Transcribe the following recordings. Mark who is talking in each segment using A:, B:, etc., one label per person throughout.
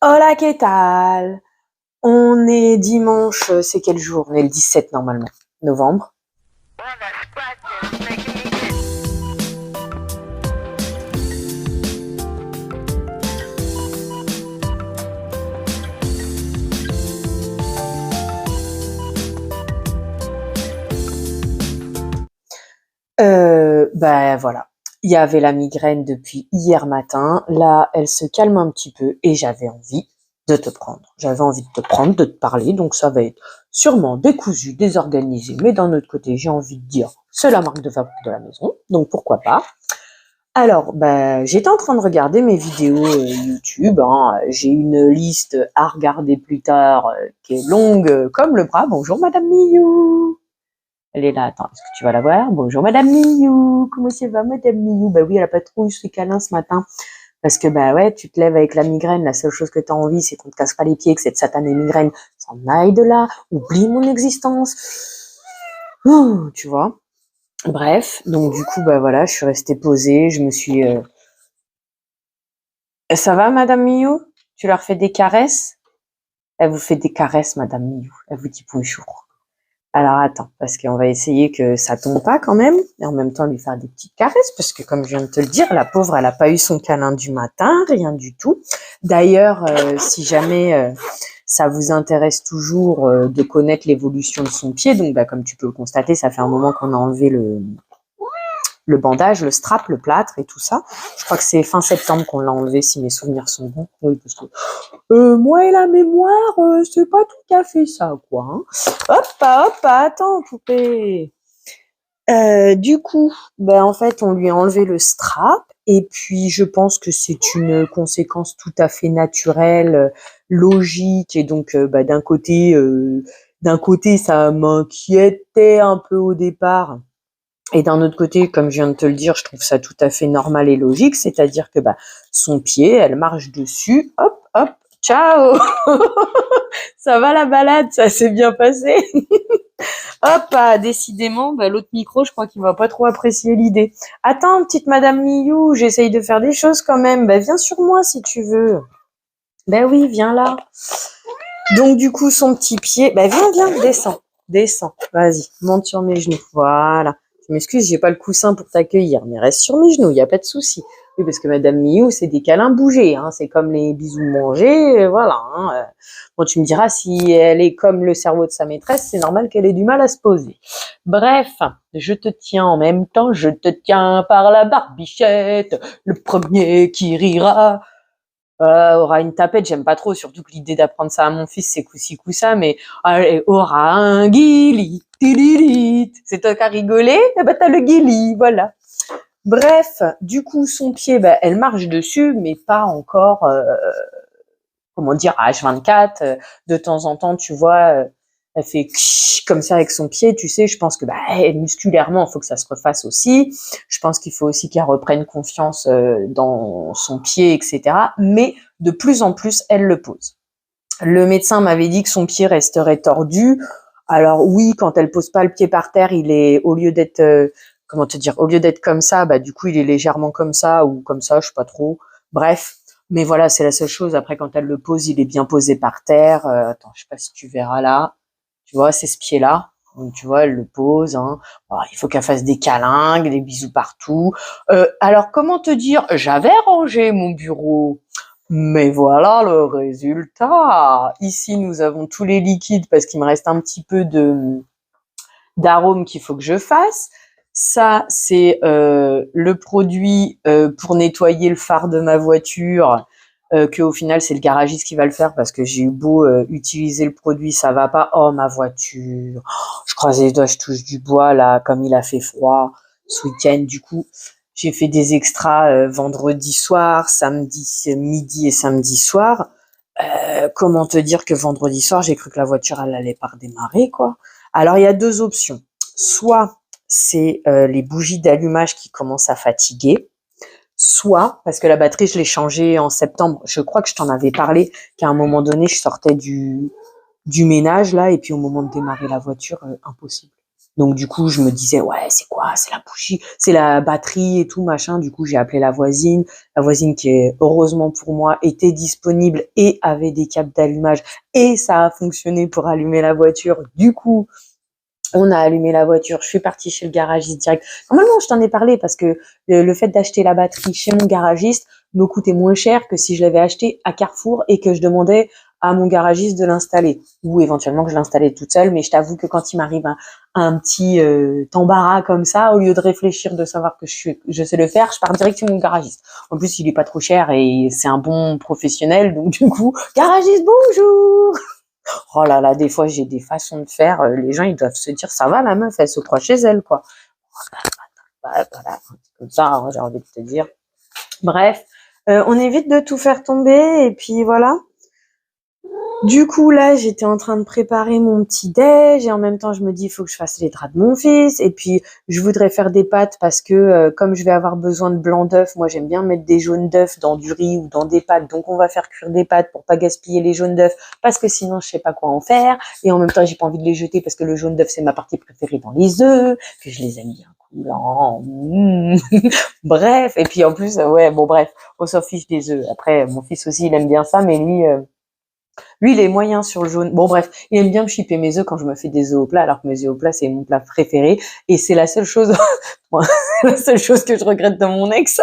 A: Hola, ¿qué tal? On est dimanche, c'est quel jour? On est le 17 normalement, novembre. Bah voilà. Il y avait la migraine depuis hier matin. Là, elle se calme un petit peu et j'avais envie de te prendre. J'avais envie de te prendre, de te parler. Donc ça va être sûrement décousu, désorganisé. Mais d'un autre côté, j'ai envie de dire, c'est la marque de fabrique de la maison. Donc pourquoi pas? Alors, bah, j'étais en train de regarder mes vidéos YouTube, hein. J'ai une liste à regarder plus tard qui est longue comme le bras. Bonjour Madame Miou. Elle est là, attends, est-ce que tu vas la voir? Bonjour Madame Miou. Comment ça va Madame Miou? Bah oui, elle a pas trop eu ses câlins ce matin. Parce que bah ouais, tu te lèves avec la migraine, la seule chose que tu as envie, c'est qu'on te casse pas les pieds, que cette satanée migraine s'en aille de là, oublie mon existence. Ouh, tu vois. Bref, donc du coup, bah voilà, je suis restée posée, je me suis ça va, Madame Miou? Tu leur fais des caresses? Elle vous fait des caresses, Madame Miou. Elle vous dit bonjour. Alors attends, parce qu'on va essayer que ça tombe pas quand même, et en même temps lui faire des petites caresses, parce que comme je viens de te le dire, la pauvre, elle a pas eu son câlin du matin, rien du tout. D'ailleurs, si jamais ça vous intéresse toujours de connaître l'évolution de son pied, donc bah, comme tu peux le constater, ça fait un moment qu'on a enlevé le bandage, le strap, le plâtre et tout ça. Je crois que c'est fin septembre qu'on l'a enlevé, si mes souvenirs sont bons. Oui, parce que moi et la mémoire, c'est pas tout à fait ça, quoi. Hein. Hop, attends, poupée. Du coup, ben en fait, on lui a enlevé le strap. Et puis, je pense que c'est une conséquence tout à fait naturelle, logique. Et donc, bah, d'un côté, ça m'inquiétait un peu au départ. Et d'un autre côté, comme je viens de te le dire, je trouve ça tout à fait normal et logique, c'est-à-dire que bah, son pied, elle marche dessus, hop, ciao. Ça va la balade, ça s'est bien passé. Hop, décidément, bah, l'autre micro, je crois qu'il va pas trop apprécier l'idée. Attends, petite Madame Miou, j'essaye de faire des choses quand même. Bah, viens sur moi si tu veux. Ben oui, viens là. Donc du coup, son petit pied, bah viens, descends, vas-y, monte sur mes genoux, voilà. Je m'excuse, j'ai pas le coussin pour t'accueillir, mais reste sur mes genoux, y a pas de souci. Oui, parce que Madame Miou, c'est des câlins bougés, hein, c'est comme les bisous mangés, voilà. Hein. Bon, tu me diras, si elle est comme le cerveau de sa maîtresse, c'est normal qu'elle ait du mal à se poser. Bref, je te tiens en même temps, je te tiens par la barbichette, le premier qui rira aura une tapette, j'aime pas trop, surtout que l'idée d'apprendre ça à mon fils, c'est coup-ci, coup-ça, mais aura un guili, tililit. C'est toi qui as rigolé? Eh ben, t'as le guili, voilà. Bref, du coup, son pied, bah, elle marche dessus, mais pas encore, comment dire, à H24. De temps en temps, tu vois, elle fait comme ça avec son pied, tu sais, je pense que bah, musculairement, il faut que ça se refasse aussi. Je pense qu'il faut aussi qu'elle reprenne confiance dans son pied, etc. Mais de plus en plus, elle le pose. Le médecin m'avait dit que son pied resterait tordu. Alors oui, quand elle pose pas le pied par terre, il est, au lieu d'être, comment te dire, au lieu d'être comme ça, bah du coup, il est légèrement comme ça ou comme ça, je sais pas trop. Bref, mais voilà, c'est la seule chose. Après, quand elle le pose, il est bien posé par terre. Attends, je sais pas si tu verras là. Tu vois, c'est ce pied-là. Donc, tu vois, elle le pose. Hein. Alors, il faut qu'elle fasse des câlins, des bisous partout. Alors, comment te dire? J'avais rangé mon bureau. Mais voilà le résultat. Ici, nous avons tous les liquides parce qu'il me reste un petit peu d'arôme qu'il faut que je fasse. Ça, c'est le produit pour nettoyer le phare de ma voiture, que au final, c'est le garagiste qui va le faire parce que j'ai eu beau utiliser le produit, ça va pas. Oh, ma voiture. Oh, je croise les doigts, je touche du bois, là, comme il a fait froid ce week-end. Du coup, j'ai fait des extras vendredi soir, samedi midi et samedi soir. Comment te dire que vendredi soir, j'ai cru que la voiture, elle allait pas redémarrer, quoi. Alors, il y a deux options. Soit c'est les bougies d'allumage qui commencent à fatiguer, soit, parce que la batterie, je l'ai changée en septembre, je crois que je t'en avais parlé, qu'à un moment donné, je sortais du ménage, là, et puis au moment de démarrer la voiture, impossible. Donc du coup, je me disais ouais, c'est quoi? C'est la bougie, c'est la batterie et tout machin. Du coup, j'ai appelé la voisine qui est heureusement pour moi était disponible et avait des câbles d'allumage et ça a fonctionné pour allumer la voiture. Du coup, on a allumé la voiture, je suis partie chez le garagiste direct. Normalement, je t'en ai parlé parce que le fait d'acheter la batterie chez mon garagiste me coûtait moins cher que si je l'avais acheté à Carrefour et que je demandais à mon garagiste de l'installer. Ou éventuellement que je l'installais toute seule, mais je t'avoue que quand il m'arrive un petit embarras comme ça, au lieu de réfléchir, de savoir que je sais le faire, je pars direct chez mon garagiste. En plus, il est pas trop cher et c'est un bon professionnel, donc du coup, garagiste, bonjour! Oh là là, des fois, j'ai des façons de faire. Les gens, ils doivent se dire, ça va, la meuf, elle se croit chez elle, quoi. Voilà, comme ça, hein, j'ai envie de te dire. Bref, on évite de tout faire tomber, et puis voilà. Du coup, là, j'étais en train de préparer mon petit déj et en même temps, je me dis, il faut que je fasse les draps de mon fils. Et puis, je voudrais faire des pâtes parce que comme je vais avoir besoin de blanc d'œuf, moi, j'aime bien mettre des jaunes d'œuf dans du riz ou dans des pâtes. Donc, on va faire cuire des pâtes pour pas gaspiller les jaunes d'œuf parce que sinon, je sais pas quoi en faire. Et en même temps, j'ai pas envie de les jeter parce que le jaune d'œuf, c'est ma partie préférée dans les œufs, que je les aime bien coulants. Bref. Et puis, en plus, ouais, bon, bref, on s'en fiche des œufs. Après, mon fils aussi, il aime bien ça, mais lui, il est moyen sur le jaune. Bon, bref, il aime bien me chipper mes œufs quand je me fais des œufs au plat, alors que mes œufs au plat, c'est mon plat préféré. Et c'est la seule chose, c'est la seule chose que je regrette de mon ex.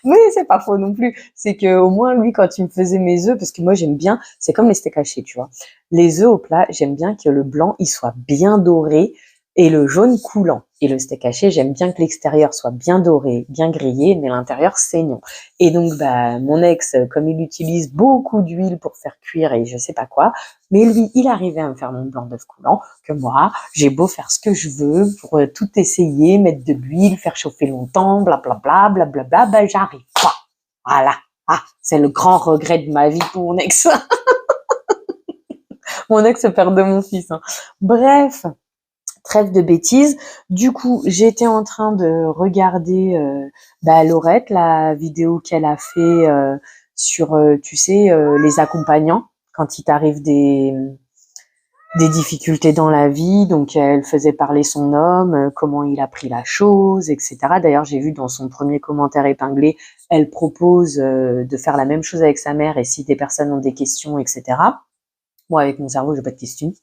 A: Mais c'est pas faux non plus. C'est que, au moins, lui, quand il me faisait mes œufs, parce que moi, j'aime bien, c'est comme les steaks hachés, tu vois. Les œufs au plat, j'aime bien que le blanc, il soit bien doré et le jaune coulant. Et le steak haché, j'aime bien que l'extérieur soit bien doré, bien grillé, mais l'intérieur saignant. Et donc, bah, mon ex, comme il utilise beaucoup d'huile pour faire cuire et je sais pas quoi, mais lui, il arrivait à me faire mon blanc d'œuf coulant, que moi, j'ai beau faire ce que je veux pour tout essayer, mettre de l'huile, faire chauffer longtemps, blablabla, blablabla, bah, j'arrive pas. Voilà. Ah, c'est le grand regret de ma vie pour mon ex. Mon ex, père de mon fils, hein. Bref. Trêve de bêtises. Du coup, j'étais en train de regarder Laurette, la vidéo qu'elle a fait sur, tu sais, les accompagnants quand il t'arrive des difficultés dans la vie. Donc, elle faisait parler son homme, comment il a pris la chose, etc. D'ailleurs, j'ai vu dans son premier commentaire épinglé, elle propose de faire la même chose avec sa mère et si des personnes ont des questions, etc. Moi, avec mon cerveau, j'ai pas de questions.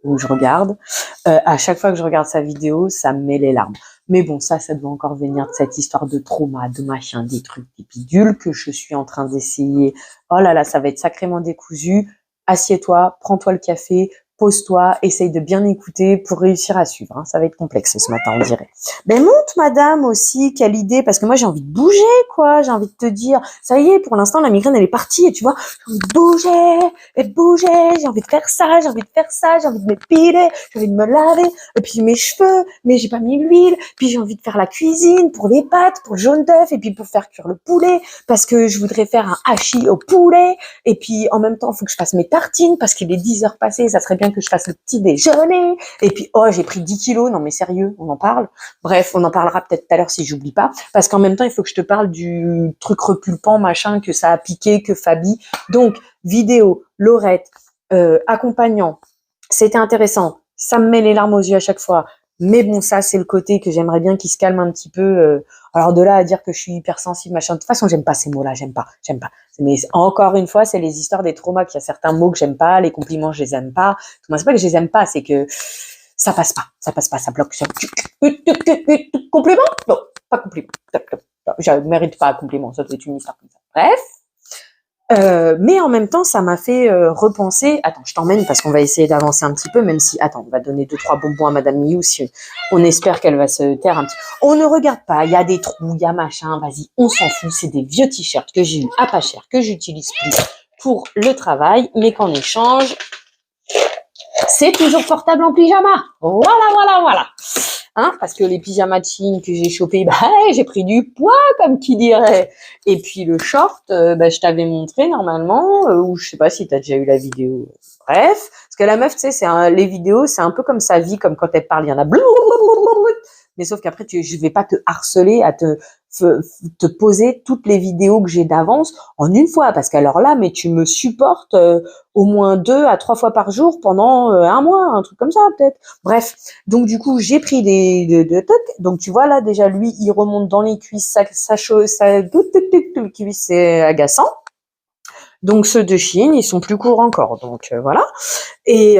A: Donc, je regarde. À chaque fois que je regarde sa vidéo, ça me met les larmes. Mais bon, ça doit encore venir de cette histoire de trauma, de machin, des trucs, des bidules que je suis en train d'essayer. Oh là là, ça va être sacrément décousu. Assieds-toi, prends-toi le café, pose-toi, essaye de bien écouter pour réussir à suivre. Hein. Ça va être complexe ce matin, on dirait. Mais monte, madame, aussi, quelle idée, parce que moi, j'ai envie de bouger, quoi. J'ai envie de te dire, ça y est, pour l'instant, la migraine, elle est partie, et tu vois, j'ai envie de bouger, j'ai envie de faire ça, j'ai envie de faire ça, j'ai envie de m'épiler, j'ai envie de me laver, et puis mes cheveux, mais j'ai pas mis l'huile, puis j'ai envie de faire la cuisine pour les pâtes, pour le jaune d'œuf, et puis pour faire cuire le poulet, parce que je voudrais faire un hachis au poulet, et puis en même temps, il faut que je fasse mes tartines, parce qu'il est 10 heures passées, ça serait bien que je fasse le petit déjeuner, et puis, oh, j'ai pris 10 kilos, non mais sérieux, on en parle? Bref, on en parlera peut-être tout à l'heure si j'oublie pas, parce qu'en même temps, il faut que je te parle du truc repulpant, machin, que ça a piqué, que Fabi, donc, vidéo, Laurette, accompagnant, c'était intéressant, ça me met les larmes aux yeux à chaque fois, mais bon, ça, c'est le côté que j'aimerais bien qu'il se calme un petit peu, alors de là à dire que je suis hypersensible, machin, de toute façon, j'aime pas ces mots-là, j'aime pas, mais encore une fois, c'est les histoires des traumas, qu'il y a certains mots que j'aime pas, les compliments, je les aime pas, c'est pas que je les aime pas, c'est que ça passe pas, ça bloque, compliment? Non, pas compliment, je mérite pas un compliment, ça doit être une histoire comme ça, bref. Mais en même temps, ça m'a fait repenser. Attends, je t'emmène parce qu'on va essayer d'avancer un petit peu, même si. Attends, on va donner 2-3 bonbons à Madame Miou si on espère qu'elle va se taire un petit. On ne regarde pas. Il y a des trous, il y a machin. Vas-y, on s'en fout. C'est des vieux t-shirts que j'ai eu à pas cher, que j'utilise plus pour le travail, mais qu'en échange, c'est toujours portable en pyjama. Voilà. Hein, parce que les pyjamas de Chine que j'ai chopés, bah, j'ai pris du poids, comme qui dirait. Et puis le short, je t'avais montré normalement, ou je sais pas si t'as déjà eu la vidéo. Bref, parce que la meuf, tu sais, les vidéos, c'est un peu comme sa vie, comme quand elle parle, il y en a Mais sauf qu'après, je vais pas te harceler à te poser toutes les vidéos que j'ai d'avance en une fois, parce qu'alors là, mais tu me supportes au moins 2 à 3 fois par jour pendant un mois, un truc comme ça peut-être. Bref, donc du coup, j'ai pris de toc. Donc tu vois là déjà, lui, il remonte dans les cuisses, sa chose, les cuisses, c'est agaçant. Donc ceux de Chine, ils sont plus courts encore. Donc voilà. Et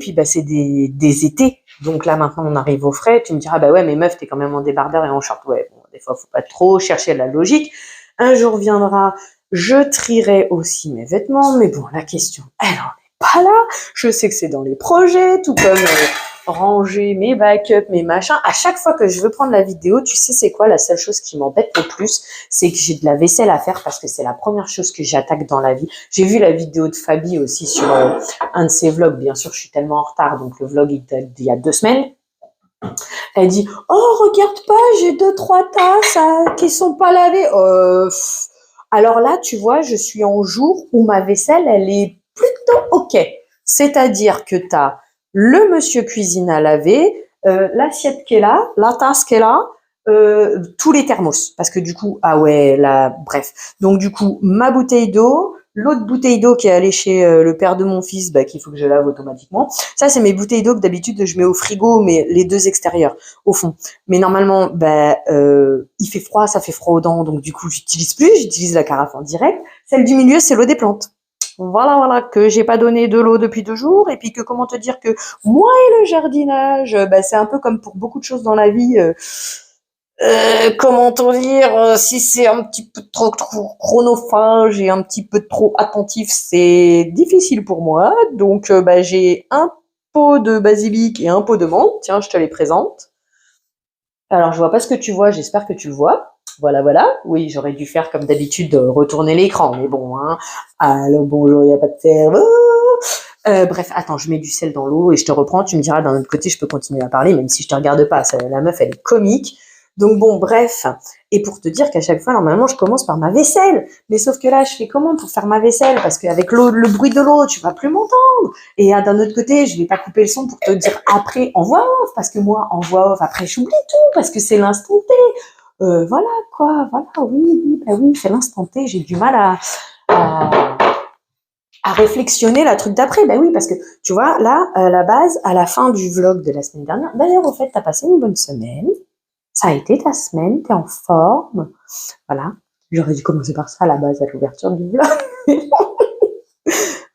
A: puis bah c'est des étés. Donc là maintenant on arrive au frais. Tu me diras bah ouais mais meuf t'es quand même en débardeur et en short. Ouais bon des fois faut pas trop chercher la logique. Un jour viendra, je trierai aussi mes vêtements. Mais bon la question elle en est pas là. Je sais que c'est dans les projets, tout comme ranger mes backups, mes machins. À chaque fois que je veux prendre la vidéo, tu sais c'est quoi la seule chose qui m'embête le plus, c'est que j'ai de la vaisselle à faire parce que c'est la première chose que j'attaque dans la vie. J'ai vu la vidéo de Fabi aussi sur un de ses vlogs. Bien sûr, je suis tellement en retard, donc le vlog il date d'il y a 2 semaines. Elle dit oh regarde pas, j'ai 2 3 tasses qui sont pas lavées. Alors là, tu vois, je suis en jour où ma vaisselle elle est plutôt ok. C'est-à-dire que t'as le monsieur cuisine à laver, l'assiette qui est là, la tasse qui est là, tous les thermos. Parce que du coup, ah ouais, là, bref. Donc du coup, ma bouteille d'eau, l'autre bouteille d'eau qui est allée chez le père de mon fils, bah, qu'il faut que je lave automatiquement. Ça, c'est mes bouteilles d'eau que d'habitude je mets au frigo, mais les deux extérieures, au fond. Mais normalement, bah, il fait froid, ça fait froid aux dents, donc du coup, j'utilise la carafe en direct. Celle du milieu, c'est l'eau des plantes. Voilà, que j'ai pas donné de l'eau depuis 2 jours, et puis que comment te dire que moi et le jardinage, bah, c'est un peu comme pour beaucoup de choses dans la vie. Comment te dire, si c'est un petit peu trop chronophage et un petit peu trop attentif, c'est difficile pour moi. Donc, bah, j'ai un pot de basilic et un pot de menthe. Tiens, je te les présente. Alors, je vois pas ce que tu vois, j'espère que tu le vois. Voilà. Oui, j'aurais dû faire comme d'habitude, retourner l'écran, mais bon, hein. Allô, bonjour, il n'y a pas de cerveau. Bref, attends, je mets du sel dans l'eau et je te reprends. Tu me diras d'un autre côté, je peux continuer à parler, même si je te regarde pas. La meuf, elle est comique. Donc bon, bref. Et pour te dire qu'à chaque fois, normalement, je commence par ma vaisselle. Mais sauf que là, je fais comment pour faire ma vaisselle? Parce qu'avec l'eau, le bruit de l'eau, tu vas plus m'entendre. Et d'un autre côté, je vais pas couper le son pour te dire après en voix off. Parce que moi, en voix off, après, j'oublie tout. Parce que c'est l'instant T. Voilà, quoi. Voilà, oui, c'est l'instant T. J'ai du mal à réflexionner la truc d'après. Ben oui, parce que tu vois, là, à la base, à la fin du vlog de la semaine dernière, d'ailleurs, au fait, t'as passé une bonne semaine. Ça a été ta semaine, t'es en forme. Voilà. J'aurais dû commencer par ça à la base, à l'ouverture du vlog.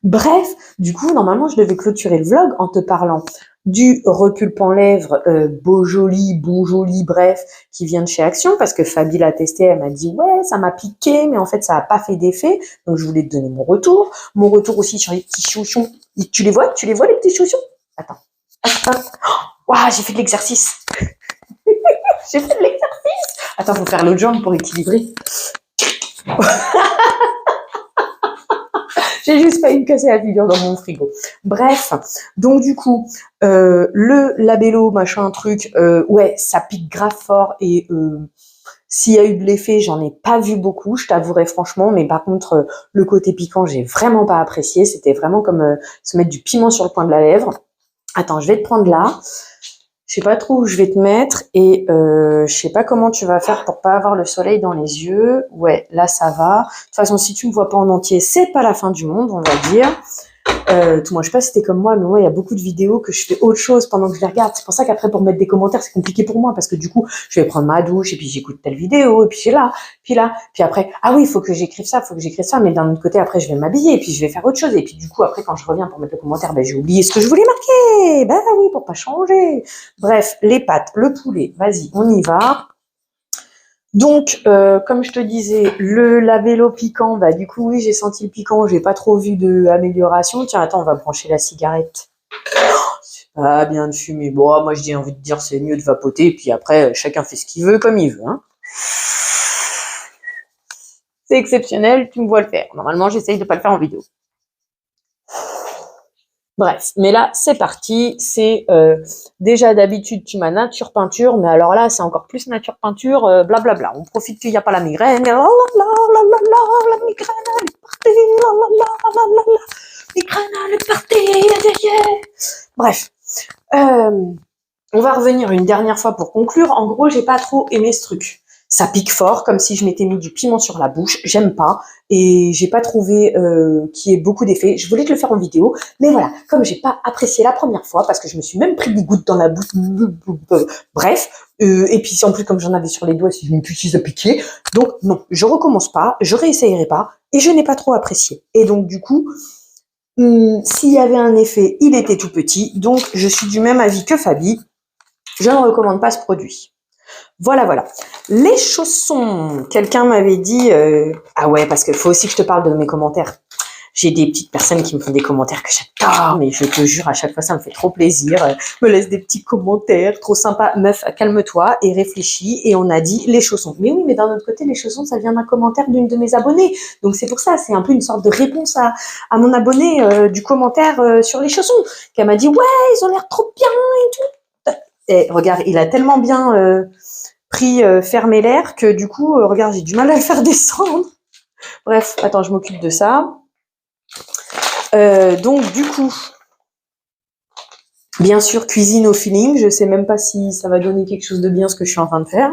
A: Bref, du coup, normalement, je devais clôturer le vlog en te parlant du repulpe en lèvres, beau joli, bon joli, bref, qui vient de chez Action, parce que Fabi l'a testé, elle m'a dit ouais, ça m'a piqué, mais en fait, ça a pas fait d'effet, donc je voulais te donner mon retour. Mon retour aussi sur les petits chouchons. Tu les vois les petits chouchons? Attends. Waouh, j'ai fait de l'exercice. J'ai fait de l'exercice. Attends, faut faire l'autre jambe pour équilibrer. J'ai juste failli me casser la figure dans mon frigo. Bref, donc du coup, le labello, machin, truc, ouais, ça pique grave fort et s'il y a eu de l'effet, j'en ai pas vu beaucoup, je t'avouerai franchement, mais par contre, le côté piquant, j'ai vraiment pas apprécié. C'était vraiment comme se mettre du piment sur le coin de la lèvre. Attends, je vais te prendre là. Je sais pas trop où je vais te mettre et je sais pas comment tu vas faire pour pas avoir le soleil dans les yeux. Ouais, là ça va. De toute façon, si tu me vois pas en entier, c'est pas la fin du monde, on va dire. Moi, je sais pas si t'es comme moi, mais moi, il y a beaucoup de vidéos que je fais autre chose pendant que je les regarde. C'est pour ça qu'après, pour mettre des commentaires, c'est compliqué pour moi, parce que du coup, je vais prendre ma douche, et puis j'écoute telle vidéo, et puis j'ai là, puis après, ah oui, il faut que j'écrive ça, mais d'un autre côté, après, je vais m'habiller, et puis je vais faire autre chose, et puis du coup, après, quand je reviens pour mettre le commentaire, ben, j'ai oublié ce que je voulais marquer. Ben oui, pour pas changer. Bref, les pâtes, le poulet, vas-y, on y va. Donc, comme je te disais, le labello piquant, bah du coup oui, j'ai senti le piquant, j'ai pas trop vu de amélioration. Tiens, attends, on va brancher la cigarette. Ah, bien de fumer. Bon, moi j'ai envie de dire c'est mieux de vapoter, et puis après, chacun fait ce qu'il veut comme il veut. Hein. C'est exceptionnel, tu me vois le faire. Normalement, j'essaye de pas le faire en vidéo. Bref, mais là, c'est parti. C'est déjà d'habitude, tu m'as nature peinture, mais alors là, c'est encore plus nature peinture, blablabla. On profite qu'il n'y a pas la migraine. La migraine, elle est partie. Migraine, elle est partie. Bref. On va revenir une dernière fois pour conclure. En gros, j'ai pas trop aimé ce truc. Ça pique fort, comme si je m'étais mis du piment sur la bouche. J'aime pas. Et j'ai pas trouvé qu'il y ait beaucoup d'effets. Je voulais te le faire en vidéo. Mais voilà, comme j'ai pas apprécié la première fois, parce que je me suis même pris des gouttes dans la bouche. Bref. Et puis en plus, comme j'en avais sur les doigts, si je me suis à piquer. Donc non, je recommence pas. Je réessayerai pas. Et je n'ai pas trop apprécié. Et donc du coup, s'il y avait un effet, il était tout petit. Donc je suis du même avis que Fabi. Je ne recommande pas ce produit. Voilà, voilà. Les chaussons. Quelqu'un m'avait dit... Ah ouais, parce qu'il faut aussi que je te parle de mes commentaires. J'ai des petites personnes qui me font des commentaires que j'adore, mais je te jure, à chaque fois, ça me fait trop plaisir. Me laisse des petits commentaires, trop sympa. Meuf, calme-toi et réfléchis. Et on a dit les chaussons. Mais oui, mais d'un autre côté, les chaussons, ça vient d'un commentaire d'une de mes abonnées. Donc c'est pour ça, c'est un peu une sorte de réponse à mon abonné du commentaire sur les chaussons. Qu'elle m'a dit, ouais, ils ont l'air trop bien et tout. Et regarde, il a tellement bien pris fermer l'air que du coup, regarde, j'ai du mal à le faire descendre. Bref, attends, je m'occupe de ça. Donc du coup, bien sûr, cuisine au feeling. Je sais même pas si ça va donner quelque chose de bien ce que je suis en train de faire.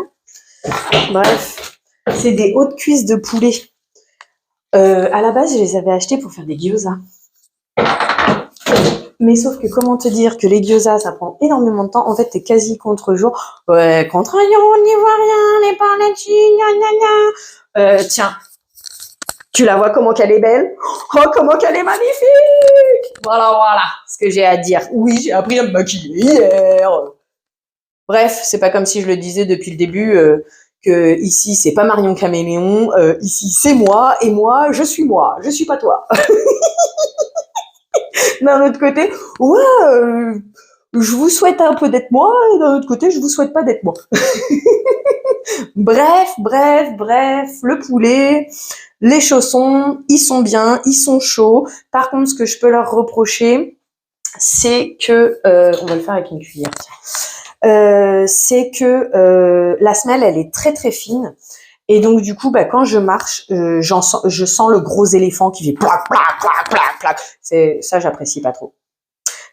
A: Bref, c'est des hautes cuisses de poulet. À la base, je les avais achetées pour faire des gyoza. Mais sauf que comment te dire que les gyoza, ça prend énormément de temps. En fait, t'es quasi contre-jour. Ouais, contre-jour, on n'y voit rien, les paletti, gna gna gna. Tiens, tu la vois comment qu'elle est belle? Oh, comment qu'elle est magnifique! Voilà, voilà, ce que j'ai à dire. Oui, j'ai appris à me maquiller hier. Bref, c'est pas comme si je le disais depuis le début que ici, c'est pas Marion Caméléon. Ici, c'est moi, et moi, je suis pas toi. D'un autre côté, ouais, je vous souhaite un peu d'être moi, et d'un autre côté, je vous souhaite pas d'être moi. Bref, le poulet, les chaussons, ils sont bien, ils sont chauds. Par contre, ce que je peux leur reprocher, c'est que, on va le faire avec une cuillère, c'est que la semelle, elle est très très fine. Et donc du coup, bah, quand je marche, je sens le gros éléphant qui fait plac, plac, plac, plac, plac. Ça, j'apprécie pas trop.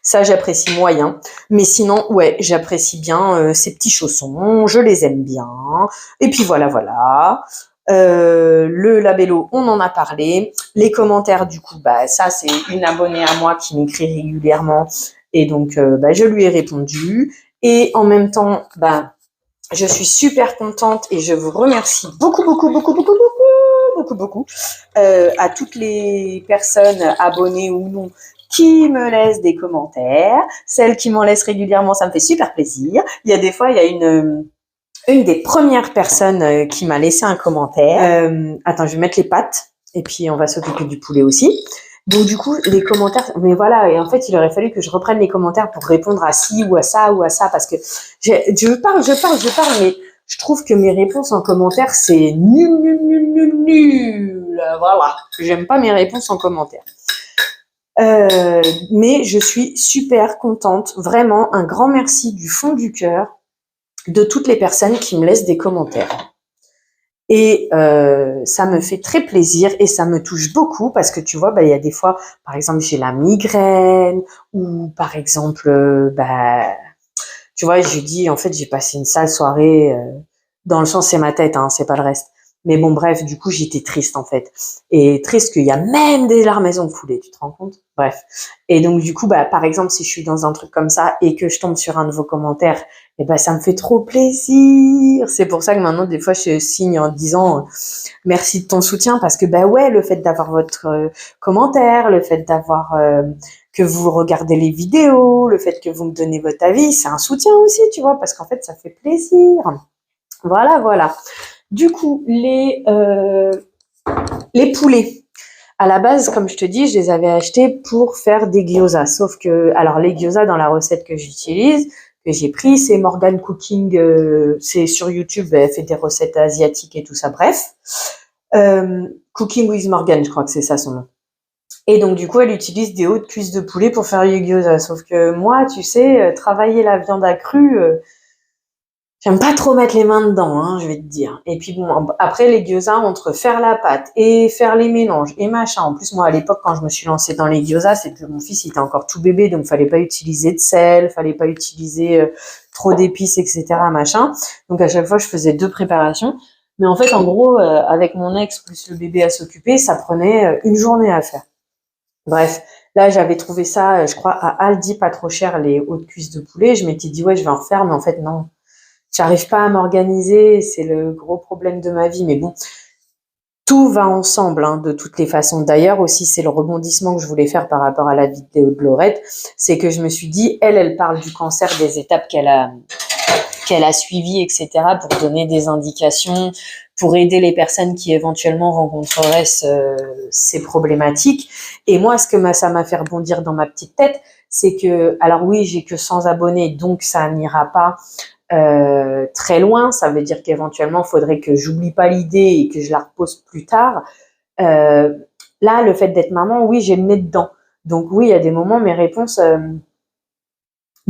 A: Ça, j'apprécie moyen. Mais sinon, ouais, j'apprécie bien ces petits chaussons. Je les aime bien. Et puis voilà, voilà. Le labello, on en a parlé. Les commentaires, du coup, bah ça, c'est une abonnée à moi qui m'écrit régulièrement. Et donc, bah, je lui ai répondu. Et en même temps, bah, je suis super contente et je vous remercie beaucoup à toutes les personnes abonnées ou non qui me laissent des commentaires. Celles qui m'en laissent régulièrement, ça me fait super plaisir. Il y a des fois, il y a une des premières personnes qui m'a laissé un commentaire. Attends, je vais mettre les pâtes et puis on va s'occuper du poulet aussi. Donc du coup, les commentaires, mais voilà, et en fait, il aurait fallu que je reprenne les commentaires pour répondre à ci ou à ça, parce que je parle, mais je trouve que mes réponses en commentaire, c'est nul. Voilà, j'aime pas mes réponses en commentaire. Mais je suis super contente, vraiment, un grand merci du fond du cœur de toutes les personnes qui me laissent des commentaires. Et ça me fait très plaisir et ça me touche beaucoup parce que tu vois, bah, il y a des fois, par exemple, j'ai la migraine ou par exemple, bah, tu vois, je dis, en fait, j'ai passé une sale soirée, dans le sens, c'est ma tête, hein, c'est pas le reste. Mais bon, bref, du coup, j'étais triste, en fait. Et triste qu'il y a même des larmes ont coulé, tu te rends compte? Bref. Et donc, du coup, bah, par exemple, si je suis dans un truc comme ça et que je tombe sur un de vos commentaires, eh ben, ça me fait trop plaisir. C'est pour ça que maintenant, des fois, je signe en disant merci de ton soutien parce que, bah ouais, le fait d'avoir votre commentaire, le fait d'avoir que vous regardez les vidéos, le fait que vous me donnez votre avis, c'est un soutien aussi, tu vois, parce qu'en fait, ça fait plaisir. Voilà, voilà. Du coup, les poulets. À la base, comme je te dis, je les avais achetés pour faire des gyoza. Sauf que, alors les gyoza dans la recette que j'utilise, que j'ai pris, c'est Morgan Cooking, c'est sur YouTube, elle fait des recettes asiatiques et tout ça, bref. Cooking with Morgan, je crois que c'est ça son nom. Et donc, du coup, elle utilise des hautes cuisses de poulet pour faire les gyoza. Sauf que moi, tu sais, travailler la viande à crue, J'aime pas trop mettre les mains dedans, hein, je vais te dire. Et puis bon, après les gyoza, entre faire la pâte et faire les mélanges et machin. En plus, moi, à l'époque, quand je me suis lancée dans les gyoza, c'est que mon fils, il était encore tout bébé, donc fallait pas utiliser de sel, fallait pas utiliser trop d'épices, etc., machin. Donc à chaque fois, je faisais 2 préparations. Mais en fait, en gros, avec mon ex plus le bébé à s'occuper, ça prenait une journée à faire. Bref, là, j'avais trouvé ça, je crois, à Aldi, pas trop cher, les hautes cuisses de poulet. Je m'étais dit, ouais, je vais en refaire, mais en fait, non. J'arrive pas à m'organiser, c'est le gros problème de ma vie. Mais bon, tout va ensemble, hein, de toutes les façons. D'ailleurs, aussi, c'est le rebondissement que je voulais faire par rapport à la vidéo de Laurette. C'est que je me suis dit, elle parle du cancer, des étapes qu'elle a suivies, etc., pour donner des indications, pour aider les personnes qui éventuellement rencontreraient ces problématiques. Et moi, ce que ça m'a fait rebondir dans ma petite tête, c'est que, alors oui, j'ai que 100 abonnés, donc ça n'ira pas très loin. Ça veut dire qu'éventuellement, il faudrait que j'oublie pas l'idée et que je la repose plus tard. Là, le fait d'être maman, oui, j'ai le nez dedans. Donc oui, il y a des moments, mes réponses,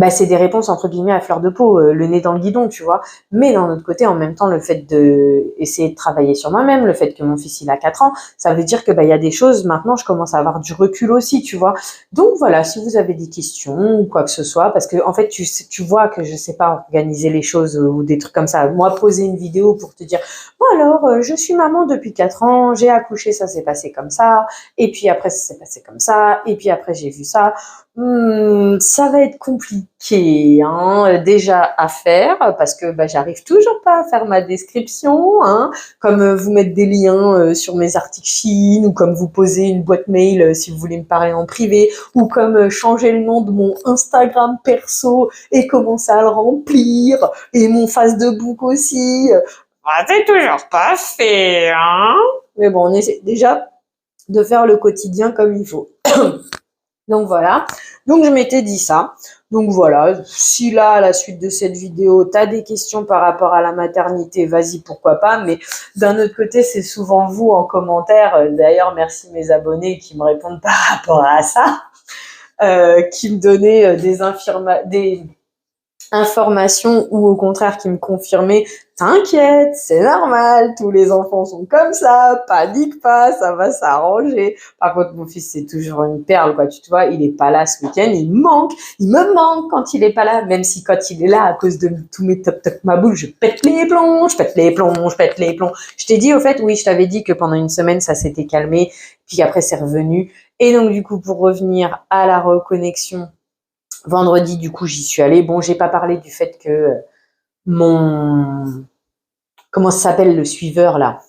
A: c'est des réponses entre guillemets à fleur de peau, le nez dans le guidon, tu vois. Mais d'un autre côté, en même temps, le fait de essayer de travailler sur moi-même, le fait que mon fils il a 4 ans, ça veut dire que il y a des choses maintenant, je commence à avoir du recul aussi, tu vois. Donc voilà, si vous avez des questions ou quoi que ce soit, parce que en fait tu vois que je sais pas organiser les choses ou des trucs comme ça. Moi, poser une vidéo pour te dire, bon alors, je suis maman depuis 4 ans, j'ai accouché, ça s'est passé comme ça, et puis après ça s'est passé comme ça, et puis après j'ai vu ça. Ça va être compliqué, hein, déjà à faire parce que j'arrive toujours pas à faire ma description, hein, comme vous mettre des liens sur mes articles Shein ou comme vous poser une boîte mail si vous voulez me parler en privé ou comme changer le nom de mon Instagram perso et commencer à le remplir et mon face de book aussi. C'est toujours pas fait, hein. Mais bon, on essaie déjà de faire le quotidien comme il faut. Donc voilà, donc je m'étais dit ça. Donc voilà, si là, à la suite de cette vidéo, tu as des questions par rapport à la maternité, vas-y, pourquoi pas. Mais d'un autre côté, c'est souvent vous en commentaire. D'ailleurs, merci mes abonnés qui me répondent par rapport à ça, qui me donnaient des informations ou au contraire qui me confirmait t'inquiète, c'est normal, tous les enfants sont comme ça, panique pas, ça va s'arranger. Par contre, mon fils, c'est toujours une perle, quoi. Tu vois, il est pas là ce week-end, il me manque quand il est pas là, même si quand il est là, à cause de tous mes toc ma boule, je pète les plombs, je pète les plombs, je pète les plombs. Je t'ai dit, au fait, oui, je t'avais dit que pendant une semaine, ça s'était calmé, puis après, c'est revenu. Et donc, du coup, pour revenir à la reconnexion, vendredi, du coup, j'y suis allée. Bon, j'ai pas parlé du fait que comment ça s'appelle le suiveur là?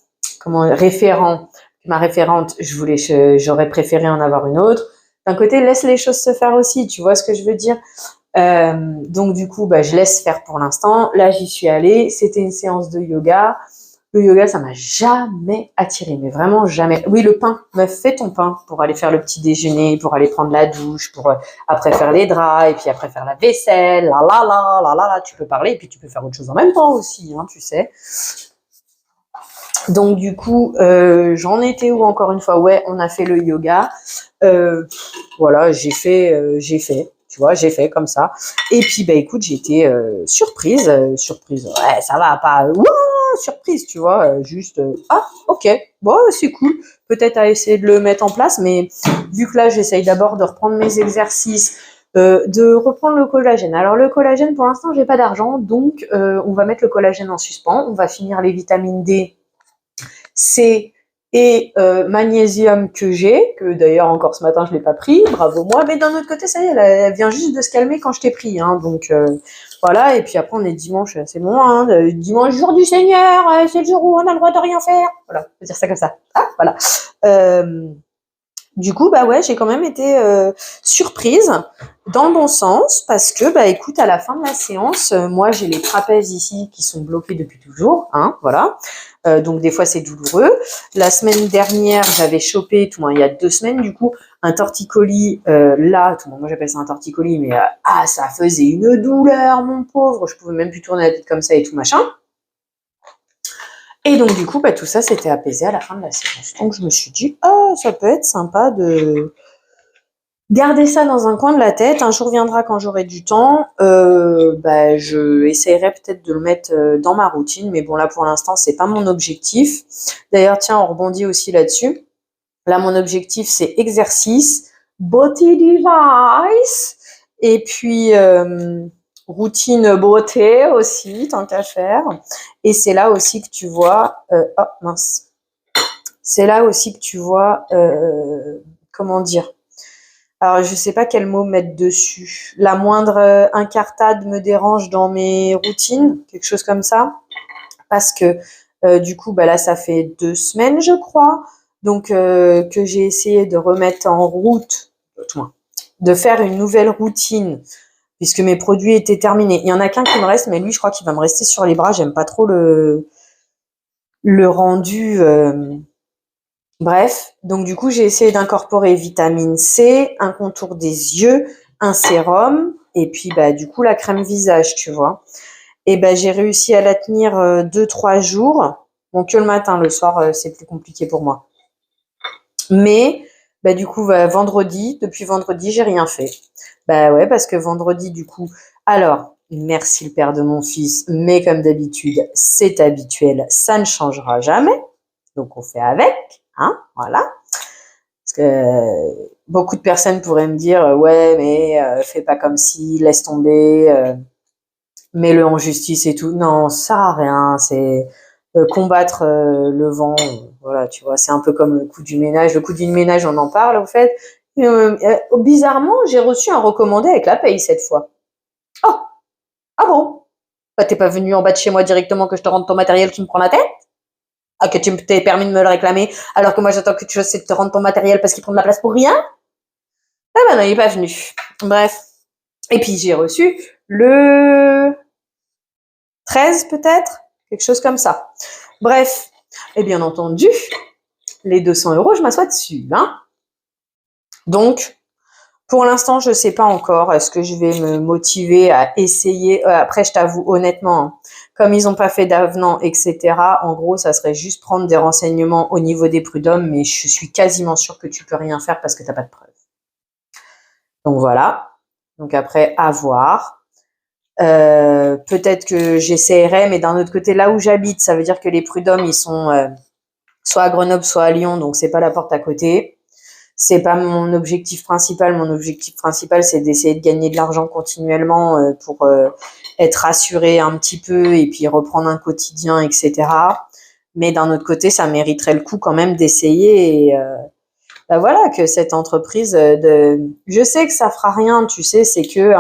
A: Ma référente, j'aurais préféré en avoir une autre. D'un côté, laisse les choses se faire aussi, tu vois ce que je veux dire? Donc du coup, je laisse faire pour l'instant. Là, j'y suis allée. C'était une séance de yoga. Le yoga, ça m'a jamais attiré, mais vraiment jamais. Oui, le pain. Meuf, fais ton pain pour aller faire le petit déjeuner, pour aller prendre la douche, pour après faire les draps, et puis après faire la vaisselle, là. Tu peux parler, et puis tu peux faire autre chose en même temps aussi, hein, tu sais. Donc du coup, j'en étais où encore une fois? Ouais, on a fait le yoga. Voilà, j'ai fait. Tu vois, j'ai fait comme ça. Et puis, écoute, j'ai été surprise. Surprise, ouais, ça va, pas... surprise, tu vois, juste ah ok, bon c'est cool, peut-être à essayer de le mettre en place, mais vu que là j'essaye d'abord de reprendre mes exercices, de reprendre le collagène. Alors le collagène pour l'instant j'ai pas d'argent, donc on va mettre le collagène en suspens, on va finir les vitamines D, C et magnésium que j'ai, que d'ailleurs encore ce matin je l'ai pas pris, bravo moi, mais d'un autre côté ça y est, elle vient juste de se calmer quand je t'ai pris, hein, donc voilà, et puis après on est dimanche, c'est bon, hein, dimanche jour du Seigneur, c'est le jour où on a le droit de rien faire, voilà, on peut dire ça comme ça, ah voilà. Du coup, ouais, j'ai quand même été surprise dans le bon sens parce que, écoute, à la fin de la séance, moi, j'ai les trapèzes ici qui sont bloqués depuis toujours, hein, voilà. Donc, des fois, c'est douloureux. La semaine dernière, j'avais chopé, il y a 2 semaines, du coup, un torticolis, là, moi, j'appelle ça un torticolis, mais ça faisait une douleur, mon pauvre. Je pouvais même plus tourner la tête comme ça et tout, machin. Et donc, du coup, tout ça s'était apaisé à la fin de la séance. Donc, je me suis dit, ça peut être sympa Gardez ça dans un coin de la tête. Un jour viendra quand j'aurai du temps. Je essaierai peut-être de le mettre dans ma routine, mais bon là pour l'instant c'est pas mon objectif. D'ailleurs tiens, on rebondit aussi là-dessus. Là mon objectif c'est exercice, body device et puis routine beauté aussi tant qu'à faire. Et c'est là aussi que tu vois. Oh mince. C'est là aussi que tu vois. Comment dire. Alors, je sais pas quel mot mettre dessus. La moindre incartade me dérange dans mes routines, quelque chose comme ça. Parce que du coup, bah là, ça fait 2 semaines, je crois, donc que j'ai essayé de remettre en route, de faire une nouvelle routine, puisque mes produits étaient terminés. Il y en a qu'un qui me reste, mais lui, je crois qu'il va me rester sur les bras. J'aime pas trop le rendu. Bref, donc du coup, j'ai essayé d'incorporer vitamine C, un contour des yeux, un sérum, et puis bah du coup la crème visage, tu vois. Et ben j'ai réussi à la tenir 2-3 jours. Bon, que le matin, le soir, c'est plus compliqué pour moi. Mais bah du coup, depuis vendredi, j'ai rien fait. Bah ouais, parce que vendredi, du coup, alors, merci le père de mon fils, mais comme d'habitude, c'est habituel, ça ne changera jamais. Donc on fait avec, hein, voilà. Parce que beaucoup de personnes pourraient me dire ouais mais fais pas comme si, laisse tomber, mets-le en justice et tout. Non, ça sert à rien. C'est combattre le vent. Voilà, tu vois, c'est un peu comme le coût du ménage. Le coût du ménage, on en parle au fait. Bizarrement, j'ai reçu un recommandé avec la paye cette fois. Oh, ah bon? Bah, t'es pas venu en bas de chez moi directement que je te rende ton matériel qui me prend la tête? Ah, que tu t'es permis de me le réclamer, alors que moi j'attends que tu sais de te rendre ton matériel parce qu'il prend de la place pour rien? Ah bah non, il est pas venu. Bref. Et puis j'ai reçu le 13 peut-être, quelque chose comme ça. Bref. Et bien entendu, les 200 €, je m'assois dessus, hein. Donc, pour l'instant, je sais pas encore. Est-ce que je vais me motiver à essayer? Après, je t'avoue honnêtement, hein, comme ils ont pas fait d'avenant, etc. En gros, ça serait juste prendre des renseignements au niveau des prud'hommes, mais je suis quasiment sûre que tu peux rien faire parce que t'as pas de preuves. Donc voilà. Donc après, à voir. Peut-être que j'essaierai, mais d'un autre côté, là où j'habite, ça veut dire que les prud'hommes, ils sont soit à Grenoble, soit à Lyon, donc c'est pas la porte à côté. C'est pas mon objectif principal. Mon objectif principal, c'est d'essayer de gagner de l'argent continuellement pour être rassuré un petit peu et puis reprendre un quotidien, etc. Mais d'un autre côté, ça mériterait le coup quand même d'essayer. Et bah voilà, que cette entreprise je sais que ça fera rien, tu sais, c'est que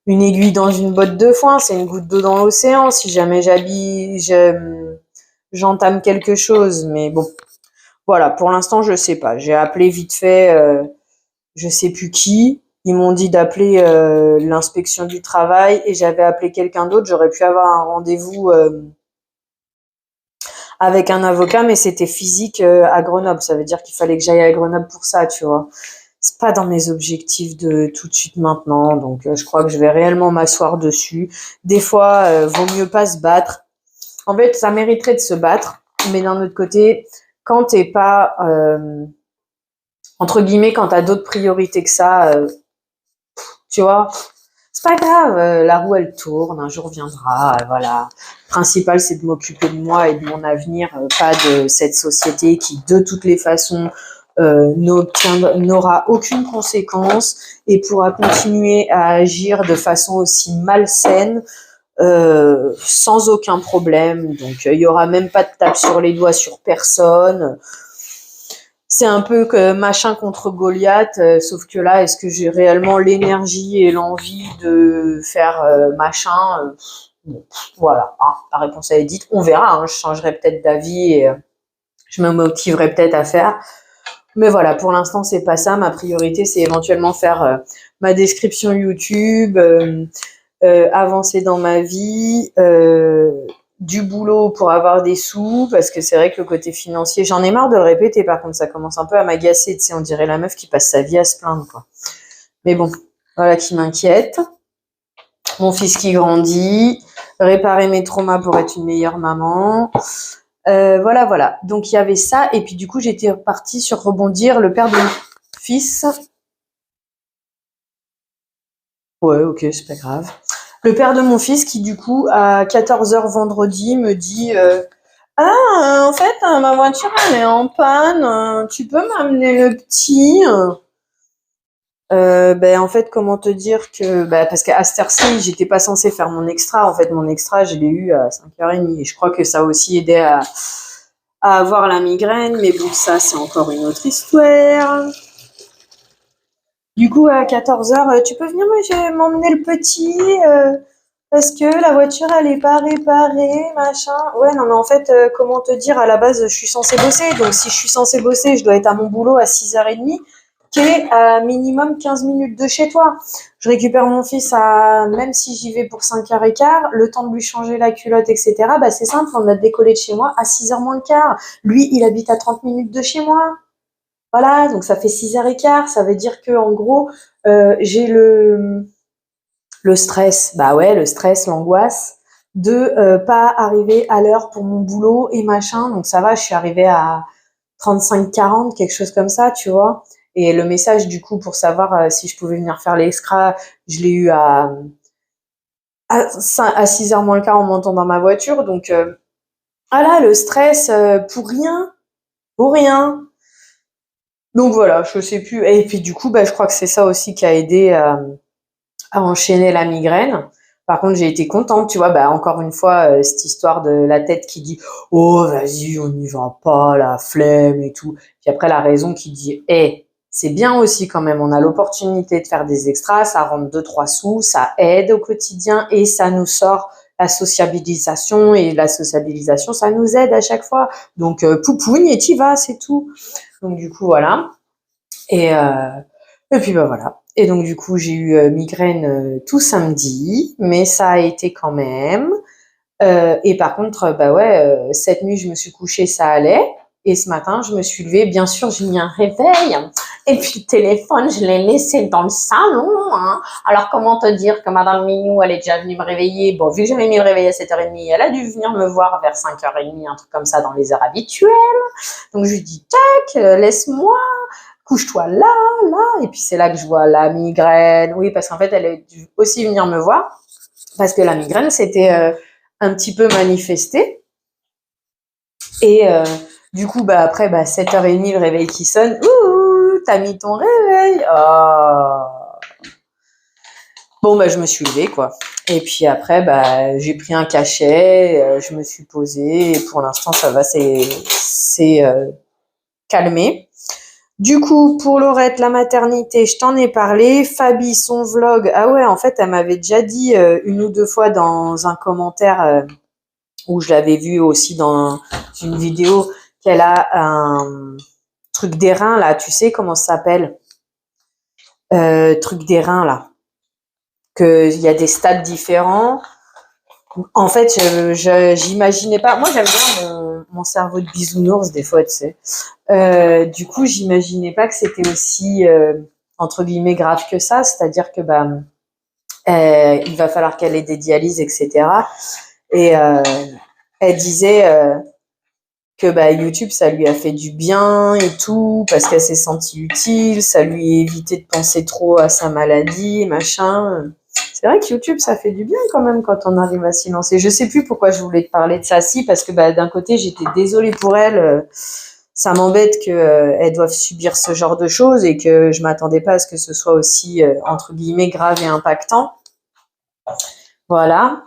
A: une aiguille dans une botte de foin, c'est une goutte d'eau dans l'océan. Si jamais j'entame quelque chose, mais bon. Voilà, pour l'instant, je sais pas. J'ai appelé vite fait, je sais plus qui. Ils m'ont dit d'appeler l'inspection du travail et j'avais appelé quelqu'un d'autre. J'aurais pu avoir un rendez-vous avec un avocat, mais c'était physique à Grenoble. Ça veut dire qu'il fallait que j'aille à Grenoble pour ça, tu vois. C'est pas dans mes objectifs de tout de suite maintenant, donc je crois que je vais réellement m'asseoir dessus. Des fois, vaut mieux pas se battre. En fait, ça mériterait de se battre, mais d'un autre côté, quand t'es pas entre guillemets, quand t'as d'autres priorités que ça, tu vois, c'est pas grave, la roue elle tourne, un jour viendra, voilà. Le principal c'est de m'occuper de moi et de mon avenir, pas de cette société qui de toutes les façons n'aura aucune conséquence et pourra continuer à agir de façon aussi malsaine sans aucun problème. Donc il y aura même pas de tape sur les doigts sur personne. C'est un peu que machin contre Goliath, sauf que là, est-ce que j'ai réellement l'énergie et l'envie de faire machin bon, voilà, hein, la réponse est dite. On verra, hein, je changerai peut-être d'avis et je me motiverai peut-être à faire. Mais voilà, pour l'instant, c'est pas ça. Ma priorité, c'est éventuellement faire ma description YouTube, avancer dans ma vie, du boulot pour avoir des sous, parce que c'est vrai que le côté financier, j'en ai marre de le répéter, par contre, ça commence un peu à m'agacer, tu sais, on dirait la meuf qui passe sa vie à se plaindre, quoi. Mais bon, voilà qui m'inquiète. Mon fils qui grandit, réparer mes traumas pour être une meilleure maman, Voilà, voilà. Donc il y avait ça, et puis du coup j'étais partie sur rebondir le père de mon fils. Ouais, ok, c'est pas grave. Le père de mon fils qui du coup à 14h vendredi me dit ah, en fait ma voiture elle est en panne, tu peux m'amener le petit? Ben en fait comment te dire que parce qu'à cette heure-ci j'étais pas censée faire mon extra. En fait mon extra je l'ai eu à 5h30 et je crois que ça a aussi aidé à avoir la migraine, mais bon ça c'est encore une autre histoire. Du coup à 14h tu peux venir m'emmener le petit parce que la voiture elle est pas réparée machin. Ouais non mais en fait comment te dire, à la base je suis censée bosser, donc si je suis censée bosser je dois être à mon boulot à 6h30 qui est à minimum 15 minutes de chez toi. Je récupère mon fils même si j'y vais pour 5h15, le temps de lui changer la culotte, etc. Bah, c'est simple, on a décollé de chez moi à 6h moins le quart. Lui, il habite à 30 minutes de chez moi. Voilà, donc ça fait 6h15. Ça veut dire que, en gros, j'ai le stress. Bah ouais, le stress, l'angoisse de pas arriver à l'heure pour mon boulot et machin. Donc ça va, je suis arrivée à 35-40, quelque chose comme ça, tu vois. Et le message, du coup, pour savoir si je pouvais venir faire l'extra, je l'ai eu à 6h moins le quart en montant dans ma voiture. Donc, ah là, le stress pour rien, pour rien. Donc voilà, je sais plus. Et puis du coup, je crois que c'est ça aussi qui a aidé à enchaîner la migraine. Par contre, j'ai été contente, tu vois, encore une fois, cette histoire de la tête qui dit «Oh, vas-y, on n'y va pas, la flemme et tout». Puis après, la raison qui dit «Eh, c'est bien aussi quand même, on a l'opportunité de faire des extras, ça rentre 2-3 sous, ça aide au quotidien et ça nous sort la sociabilisation et la sociabilisation, ça nous aide à chaque fois. Donc, poupougne et t'y vas, c'est tout». Donc du coup, voilà. Et, euh, et puis voilà. Et donc du coup, j'ai eu migraine tout samedi, mais ça a été quand même. Et par contre, ouais, cette nuit, je me suis couchée, ça allait. Et ce matin, je me suis levée. Bien sûr, j'ai mis un réveil. Et puis le téléphone, je l'ai laissé dans le salon. Hein. Alors, comment te dire que Madame Mignou, elle est déjà venue me réveiller. Bon, vu que j'avais mis le réveil à 7h30, elle a dû venir me voir vers 5h30, un truc comme ça, dans les heures habituelles. Donc, je lui dis, tac, laisse-moi. Couche-toi là, là. Et puis, c'est là que je vois la migraine. Oui, parce qu'en fait, elle a dû aussi venir me voir. Parce que la migraine, c'était un petit peu manifesté. Et du coup, après, 7h30, le réveil qui sonne. Ouh, t'as mis ton réveil. Oh. Bon, je me suis levée, quoi. Et puis après, j'ai pris un cachet, je me suis posée. Et pour l'instant, ça va, c'est calmé. Du coup, pour Laurette, la maternité, je t'en ai parlé. Fabi, son vlog. Ah ouais, en fait, elle m'avait déjà dit une ou deux fois dans un commentaire où je l'avais vu aussi dans une vidéo qu'elle a un truc des reins, là. Tu sais comment ça s'appelle? Truc des reins, là. Qu'il y a des stades différents. En fait, j'imaginais pas. Moi, j'aime bien mon cerveau de bisounours, des fois, tu sais. Du coup, j'imaginais pas que c'était aussi, entre guillemets, grave que ça. C'est-à-dire que, il va falloir qu'elle ait des dialyses, etc. Et elle disait que YouTube, ça lui a fait du bien et tout, parce qu'elle s'est sentie utile, ça lui a évité de penser trop à sa maladie, machin. C'est vrai que YouTube, ça fait du bien quand même quand on arrive à s'y lancer. Je sais plus pourquoi je voulais te parler de ça, si, parce que d'un côté, j'étais désolée pour elle. Ça m'embête qu'elle doive subir ce genre de choses et que je m'attendais pas à ce que ce soit aussi, entre guillemets, grave et impactant. Voilà.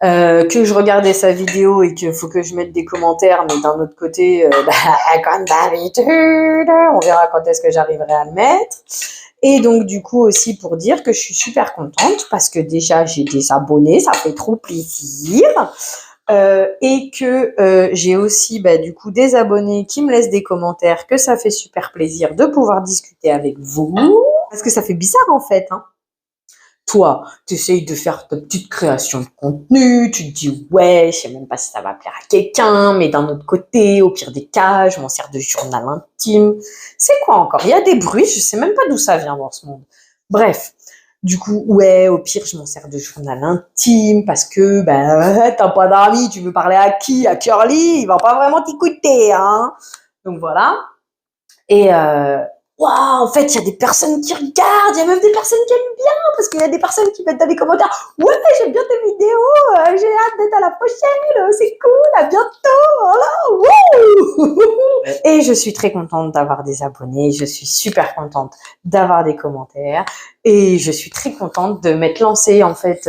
A: Que je regardais sa vidéo et qu'il faut que je mette des commentaires, mais d'un autre côté, comme d'habitude, on verra quand est-ce que j'arriverai à le mettre. Et donc, du coup, aussi pour dire que je suis super contente parce que déjà, j'ai des abonnés, ça fait trop plaisir. Et que j'ai aussi, du coup, des abonnés qui me laissent des commentaires, que ça fait super plaisir de pouvoir discuter avec vous. Parce que ça fait bizarre, en fait, hein. Toi, tu essayes de faire ta petite création de contenu, tu te dis ouais, je sais même pas si ça va plaire à quelqu'un, mais d'un autre côté, au pire des cas, je m'en sers de journal intime. C'est quoi encore? Il y a des bruits, je sais même pas d'où ça vient dans ce monde. Bref, Du coup, ouais, au pire, je m'en sers de journal intime parce que, t'as pas d'amis, tu veux parler à qui? À Curly? Il va pas vraiment t'écouter, hein. Donc voilà. Et waouh, en fait, il y a des personnes qui regardent, il y a même des personnes qui aiment bien, parce qu'il y a des personnes qui mettent dans les commentaires, ouais, j'aime bien tes vidéos, j'ai hâte d'être à la prochaine, c'est cool, à bientôt, voilà, wouh. Et je suis très contente d'avoir des abonnés, je suis super contente d'avoir des commentaires, et je suis très contente de m'être lancée en fait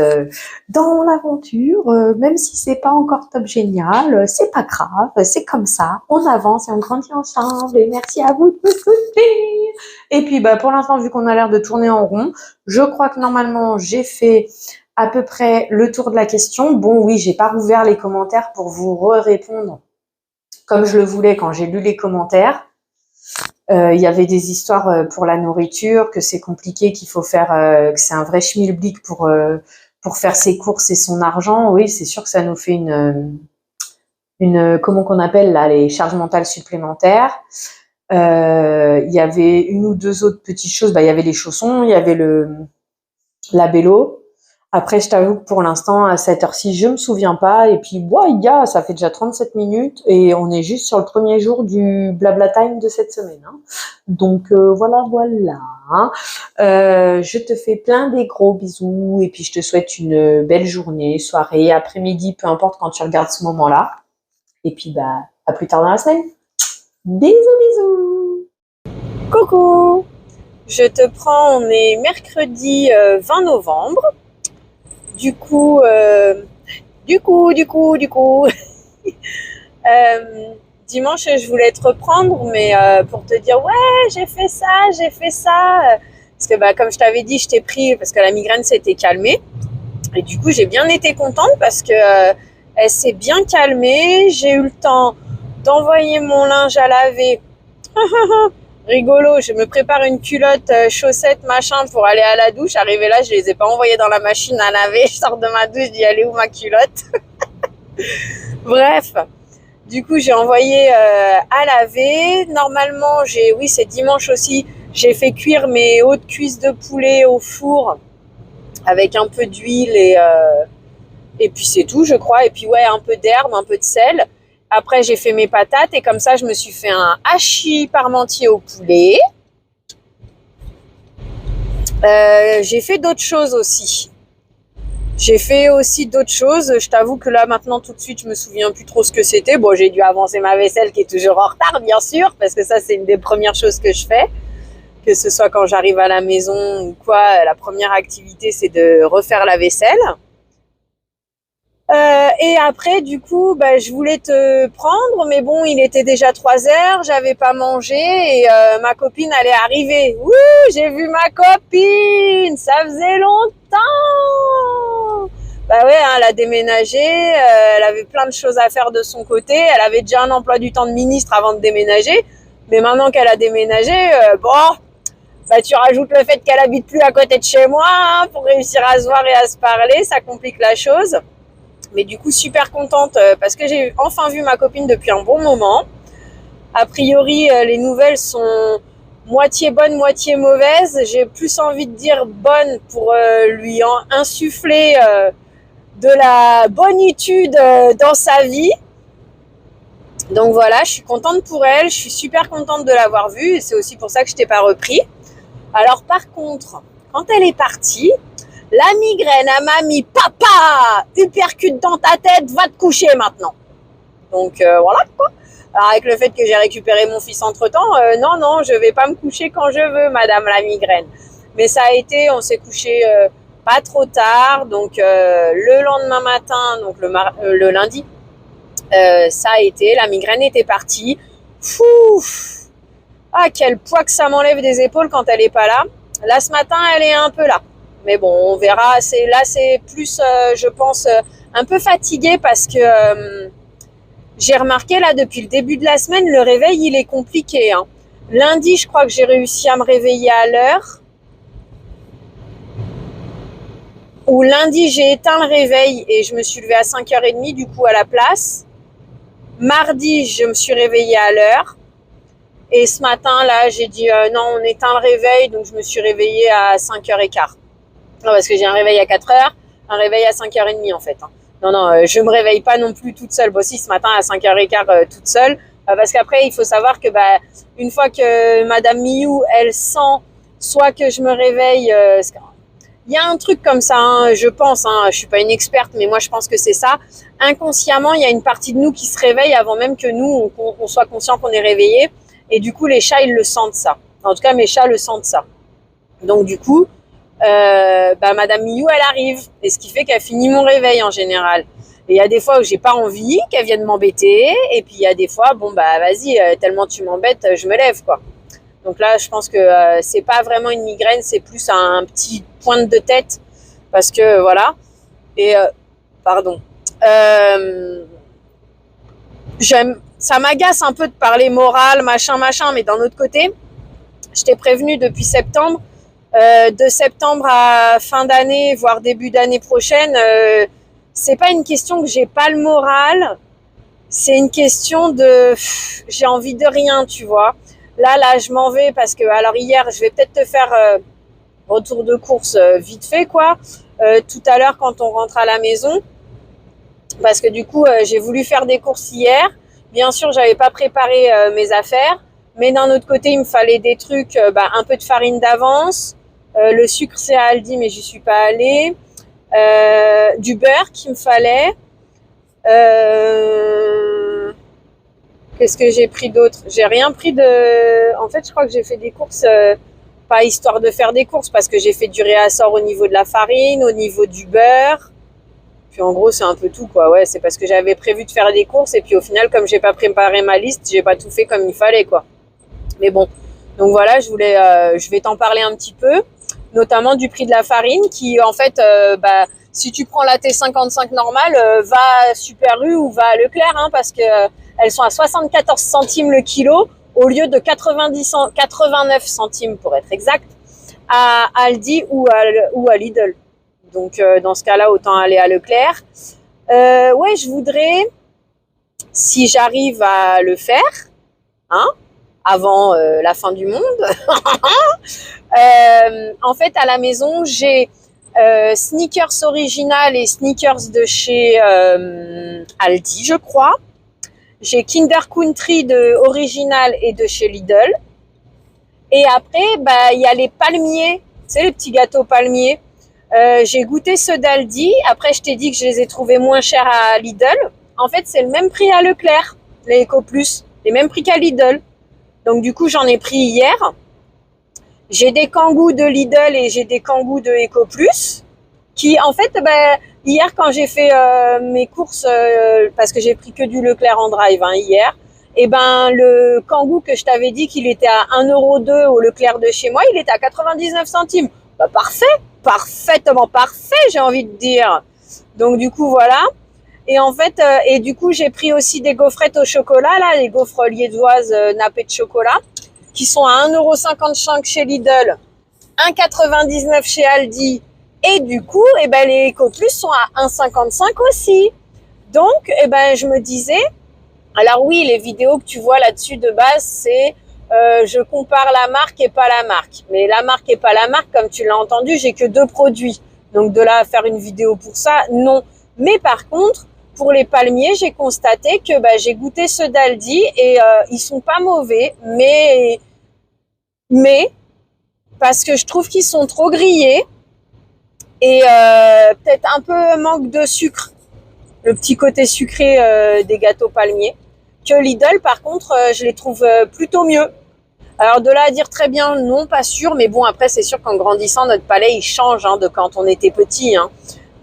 A: dans l'aventure, même si c'est pas encore top génial, c'est pas grave, c'est comme ça, on avance et on grandit ensemble, et merci à vous de me soutenir. Et puis pour l'instant, vu qu'on a l'air de tourner en rond, je crois que normalement j'ai fait à peu près le tour de la question. Bon oui, j'ai pas rouvert les commentaires pour vous répondre comme je le voulais quand j'ai lu les commentaires. Il y avait des histoires pour la nourriture, que c'est compliqué, qu'il faut faire, que c'est un vrai schmilblick pour faire ses courses et son argent. Oui, c'est sûr que ça nous fait une comment qu'on appelle là, les charges mentales supplémentaires. Il y avait une ou deux autres petites choses. Il y avait les chaussons, il y avait la bélo. Après, je t'avoue que pour l'instant, à cette heure-ci, je me souviens pas. Et puis, gars, ça fait déjà 37 minutes et on est juste sur le premier jour du blabla time de cette semaine. Hein. Donc, voilà. Je te fais plein des gros bisous et puis je te souhaite une belle journée, soirée, après-midi, peu importe quand tu regardes ce moment-là. Et puis, à plus tard dans la semaine. Bisous. Coucou. Je te prends, on est mercredi 20 novembre. Du coup, dimanche, je voulais te reprendre, mais pour te dire, ouais, j'ai fait ça. Parce que, comme je t'avais dit, je t'ai pris parce que la migraine s'était calmée. Et du coup, j'ai bien été contente parce que elle s'est bien calmée. J'ai eu le temps d'envoyer mon linge à laver. Rigolo, je me prépare une culotte, chaussette, machin pour aller à la douche. Arrivé là, je les ai pas envoyées dans la machine à laver. Je sors de ma douche, je dis, elle est où ma culotte? Bref, du coup, j'ai envoyé à laver. Normalement, oui, c'est dimanche aussi, j'ai fait cuire mes hautes cuisses de poulet au four avec un peu d'huile et puis c'est tout, je crois. Et puis ouais, un peu d'herbe, un peu de sel. Après, j'ai fait mes patates et comme ça, je me suis fait un hachis parmentier au poulet. J'ai fait d'autres choses aussi. Je t'avoue que là, maintenant, tout de suite, je me souviens plus trop ce que c'était. Bon, j'ai dû avancer ma vaisselle qui est toujours en retard, bien sûr, parce que ça, c'est une des premières choses que je fais. Que ce soit quand j'arrive à la maison ou quoi, la première activité, c'est de refaire la vaisselle. Et après, du coup, je voulais te prendre, mais bon, il était déjà 3 heures, j'avais pas mangé et ma copine allait arriver. Ouh, j'ai vu ma copine, ça faisait longtemps. Ouais, hein, elle a déménagé, elle avait plein de choses à faire de son côté, elle avait déjà un emploi du temps de ministre avant de déménager, mais maintenant qu'elle a déménagé, tu rajoutes le fait qu'elle habite plus à côté de chez moi, hein, pour réussir à se voir et à se parler, ça complique la chose. Mais du coup, super contente parce que j'ai enfin vu ma copine depuis un bon moment. A priori, les nouvelles sont moitié bonnes, moitié mauvaises. J'ai plus envie de dire bonnes pour lui insuffler de la bonitude dans sa vie. Donc voilà, je suis contente pour elle. Je suis super contente de l'avoir vue. Et c'est aussi pour ça que je t'ai pas repris. Alors par contre, quand elle est partie, la migraine, elle m'a mis papa, uppercut dans ta tête, va te coucher maintenant. Donc voilà quoi. Alors avec le fait que j'ai récupéré mon fils entre-temps, non, je vais pas me coucher quand je veux, madame la migraine. Mais ça a été, on s'est couché pas trop tard, donc le lendemain matin, donc le lundi, ça a été, la migraine était partie. Fouf. Ah, quel poids que ça m'enlève des épaules quand elle est pas là. Là, ce matin, elle est un peu là. Mais bon, on verra. C'est plus, je pense, un peu fatiguée parce que j'ai remarqué là depuis le début de la semaine, le réveil il est compliqué. Hein. Lundi, je crois que j'ai réussi à me réveiller à l'heure. Ou lundi, j'ai éteint le réveil et je me suis levée à 5h30 du coup à la place. Mardi, je me suis réveillée à l'heure. Et ce matin, là, j'ai dit non, on éteint le réveil, donc je me suis réveillée à 5h15.
B: Non, parce que j'ai un réveil à 4 heures, un réveil à 5h30 en fait. Hein. Non, non, je me réveille pas non plus toute seule. Bon, si, ce matin à 5h15 toute seule. Parce qu'après, il faut savoir que une fois que Madame Miou, elle sent soit que je me réveille... il y a un truc comme ça, hein, je pense, hein, je suis pas une experte, mais moi je pense que c'est ça. Inconsciemment, il y a une partie de nous qui se réveille avant même que nous, on soit conscient qu'on est réveillé. Et du coup, les chats, ils le sentent ça. En tout cas, mes chats le sentent ça. Donc du coup, Madame Miou, elle arrive. Et ce qui fait qu'elle finit mon réveil en général. Et il y a des fois où j'ai pas envie qu'elle vienne m'embêter. Et puis il y a des fois, vas-y, tellement tu m'embêtes, je me lève, quoi. Donc là, je pense que c'est pas vraiment une migraine, c'est plus un petit pointe de tête. Parce que, voilà. Et, pardon. Ça m'agace un peu de parler morale, machin, mais d'un autre côté, je t'ai prévenu depuis septembre. De septembre à fin d'année, voire début d'année prochaine, c'est pas une question que j'ai pas le moral, c'est une question de j'ai envie de rien, tu vois. Là, je m'en vais parce que, alors hier, je vais peut-être te faire retour de course vite fait, quoi. Tout à l'heure, quand on rentre à la maison, parce que du coup, j'ai voulu faire des courses hier. Bien sûr, j'avais pas préparé mes affaires, mais d'un autre côté, il me fallait des trucs, un peu de farine d'avance. Le sucre, c'est à Aldi, mais j'y suis pas allée. Du beurre qu'il me fallait. Qu'est-ce que j'ai pris d'autre? J'ai rien pris de... En fait, je crois que j'ai fait des courses, pas histoire de faire des courses, parce que j'ai fait du réassort au niveau de la farine, au niveau du beurre. Puis en gros, c'est un peu tout, quoi. Ouais, c'est parce que j'avais prévu de faire des courses, et puis au final, comme j'ai pas préparé ma liste, j'ai pas tout fait comme il fallait, quoi. Mais bon. Donc voilà, je vais t'en parler un petit peu, notamment du prix de la farine, qui en fait, si tu prends la T55 normale, va à Super U ou va à Leclerc, hein, parce que elles sont à 74 centimes le kilo au lieu de 89 centimes pour être exact à Aldi ou à Lidl. Donc dans ce cas-là, autant aller à Leclerc. Ouais, je voudrais, si j'arrive à le faire, hein, avant la fin du monde. En fait, à la maison, j'ai Sneakers Original et Sneakers de chez Aldi, je crois. J'ai Kinder Country de Original et de chez Lidl. Et après, il y a les palmiers, tu sais, les petits gâteaux palmiers. J'ai goûté ceux d'Aldi. Après, je t'ai dit que je les ai trouvés moins chers à Lidl. En fait, c'est le même prix à Leclerc, les Eco Plus, les mêmes prix qu'à Lidl. Donc du coup, j'en ai pris hier. J'ai des Kangoo de Lidl et j'ai des Kangoo de Eco Plus qui, en fait, hier quand j'ai fait mes courses, parce que j'ai pris que du Leclerc en drive hier, et le Kangoo que je t'avais dit qu'il était à 1,2 € au Leclerc de chez moi, il était à 99 centimes. Parfait, parfaitement parfait, j'ai envie de dire. Donc du coup, voilà. Et en fait, et du coup, j'ai pris aussi des gaufrettes au chocolat, là, les gaufres liégeoises nappées de chocolat, qui sont à 1,55 € chez Lidl, 1,99 € chez Aldi. Et du coup, les Eco Plus sont à 1,55 € aussi. Donc, je me disais, alors oui, les vidéos que tu vois là-dessus de base, c'est je compare la marque et pas la marque. Mais la marque et pas la marque, comme tu l'as entendu, j'ai que 2 produits. Donc de là à faire une vidéo pour ça, non. Mais par contre, pour les palmiers, j'ai constaté que j'ai goûté ceux d'Aldi et ils sont pas mauvais, mais parce que je trouve qu'ils sont trop grillés et peut-être un peu manque de sucre, le petit côté sucré des gâteaux palmiers. Que Lidl, par contre, je les trouve plutôt mieux. Alors de là à dire très bien, non, pas sûr, mais bon, après c'est sûr qu'en grandissant, notre palais il change de quand on était petit.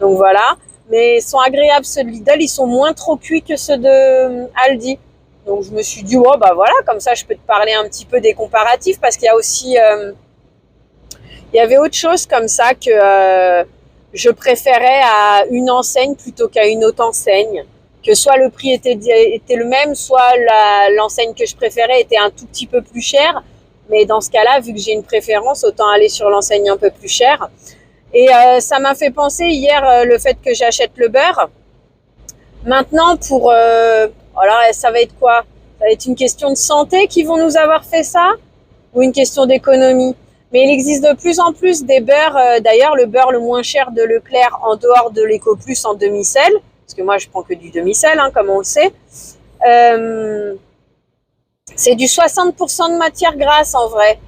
B: Donc voilà. Mais ils sont agréables ceux de Lidl, ils sont moins trop cuits que ceux de Aldi. Donc je me suis dit, voilà, comme ça je peux te parler un petit peu des comparatifs, parce qu'il y a aussi, il y avait autre chose comme ça que je préférais à une enseigne plutôt qu'à une autre enseigne. Que soit le prix était le même, soit l'enseigne que je préférais était un tout petit peu plus chère. Mais dans ce cas-là, vu que j'ai une préférence, autant aller sur l'enseigne un peu plus chère. Et ça m'a fait penser hier le fait que j'achète le beurre. Maintenant, alors ça va être quoi? Ça va être une question de santé qui vont nous avoir fait ça? Ou une question d'économie? Mais il existe de plus en plus des beurres. D'ailleurs, le beurre le moins cher de Leclerc, en dehors de l'Ecoplus en demi-sel, parce que moi je prends que du demi-sel, hein, comme on le sait, c'est du 60% de matière grasse en vrai.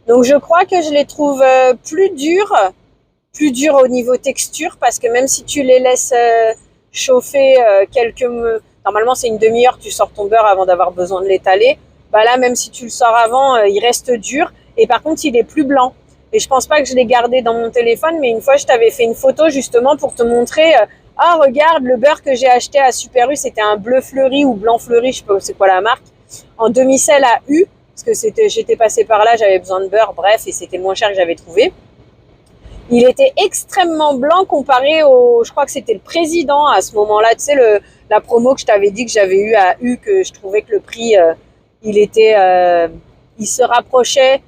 B: Donc je crois que je les trouve plus durs au niveau texture, parce que même si tu les laisses chauffer normalement c'est une demi-heure, tu sors ton beurre avant d'avoir besoin de l'étaler. Bah là, même si tu le sors avant, il reste dur. Et par contre, il est plus blanc. Et je pense pas que je l'ai gardé dans mon téléphone, mais une fois, je t'avais fait une photo justement pour te montrer. Ah, regarde, le beurre que j'ai acheté à Super U, c'était un bleu fleuri ou blanc fleuri, je sais pas c'est quoi la marque, en demi-sel à U, parce que j'étais passée par là, j'avais besoin de beurre, bref, et c'était le moins cher que j'avais trouvé. Il était extrêmement blanc comparé je crois que c'était le président à ce moment-là, tu sais, la promo que je t'avais dit que j'avais eu à U, que je trouvais que le prix, il se rapprochait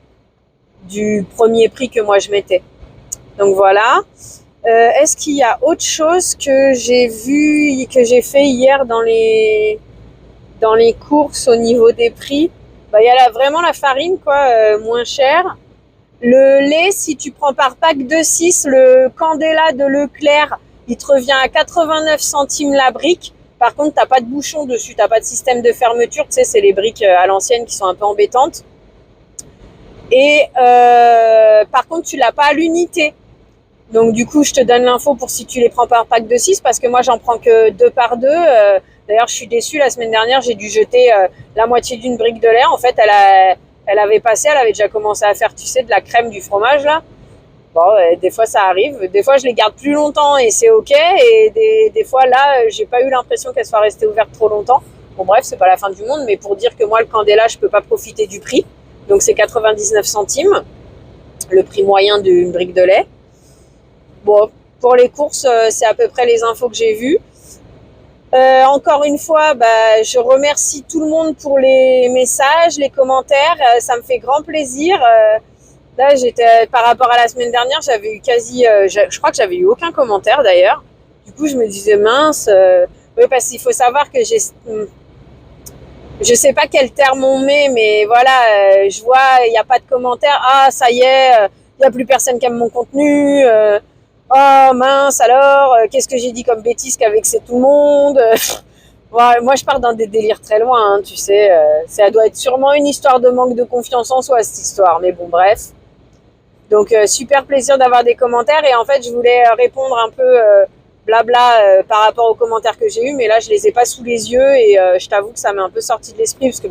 B: du premier prix que moi je mettais. Donc voilà. Est-ce qu'il y a autre chose que j'ai vu, que j'ai fait hier dans les courses au niveau des prix? Bah, il y a vraiment la farine, quoi, moins chère. Le lait, si tu prends par pack de 6, le Candela de Leclerc, il te revient à 89 centimes la brique. Par contre, t'as pas de bouchon dessus, t'as pas de système de fermeture. Tu sais, c'est les briques à l'ancienne qui sont un peu embêtantes. Et par contre, tu l'as pas à l'unité. Donc du coup, je te donne l'info pour si tu les prends par pack de 6, parce que moi, j'en prends que 2 par 2. D'ailleurs, je suis déçue. La semaine dernière, j'ai dû jeter la moitié d'une brique de lait. En fait, elle avait déjà commencé à faire, tu sais, de la crème, du fromage, là. Bon, des fois, ça arrive. Des fois, je les garde plus longtemps et c'est OK. Et des fois, là, j'ai pas eu l'impression qu'elle soit restée ouverte trop longtemps. Bon, bref, c'est pas la fin du monde, mais pour dire que moi, le Candela, je peux pas profiter du prix. Donc, c'est 99 centimes, le prix moyen d'une brique de lait. Bon, pour les courses, c'est à peu près les infos que j'ai vues. Encore une fois, je remercie tout le monde pour les messages, les commentaires. Ça me fait grand plaisir. Là, par rapport à la semaine dernière, j'avais eu je crois que j'avais eu aucun commentaire d'ailleurs. Du coup, je me disais mince. Oui, parce qu'il faut savoir que je sais pas quel terme on met, mais voilà, je vois, il n'y a pas de commentaires. Ah, ça y est, il n'y a plus personne qui aime mon contenu. Oh mince alors, qu'est-ce que j'ai dit comme bêtise qu'a vexé tout le monde. Moi, je pars dans des délires très loin, hein, tu sais. Ça doit être sûrement une histoire de manque de confiance en soi, cette histoire. Mais bon, bref. Donc, super plaisir d'avoir des commentaires. Et en fait, je voulais répondre un peu blabla par rapport aux commentaires que j'ai eus. Mais là, je les ai pas sous les yeux. Et je t'avoue que ça m'est un peu sorti de l'esprit. Parce que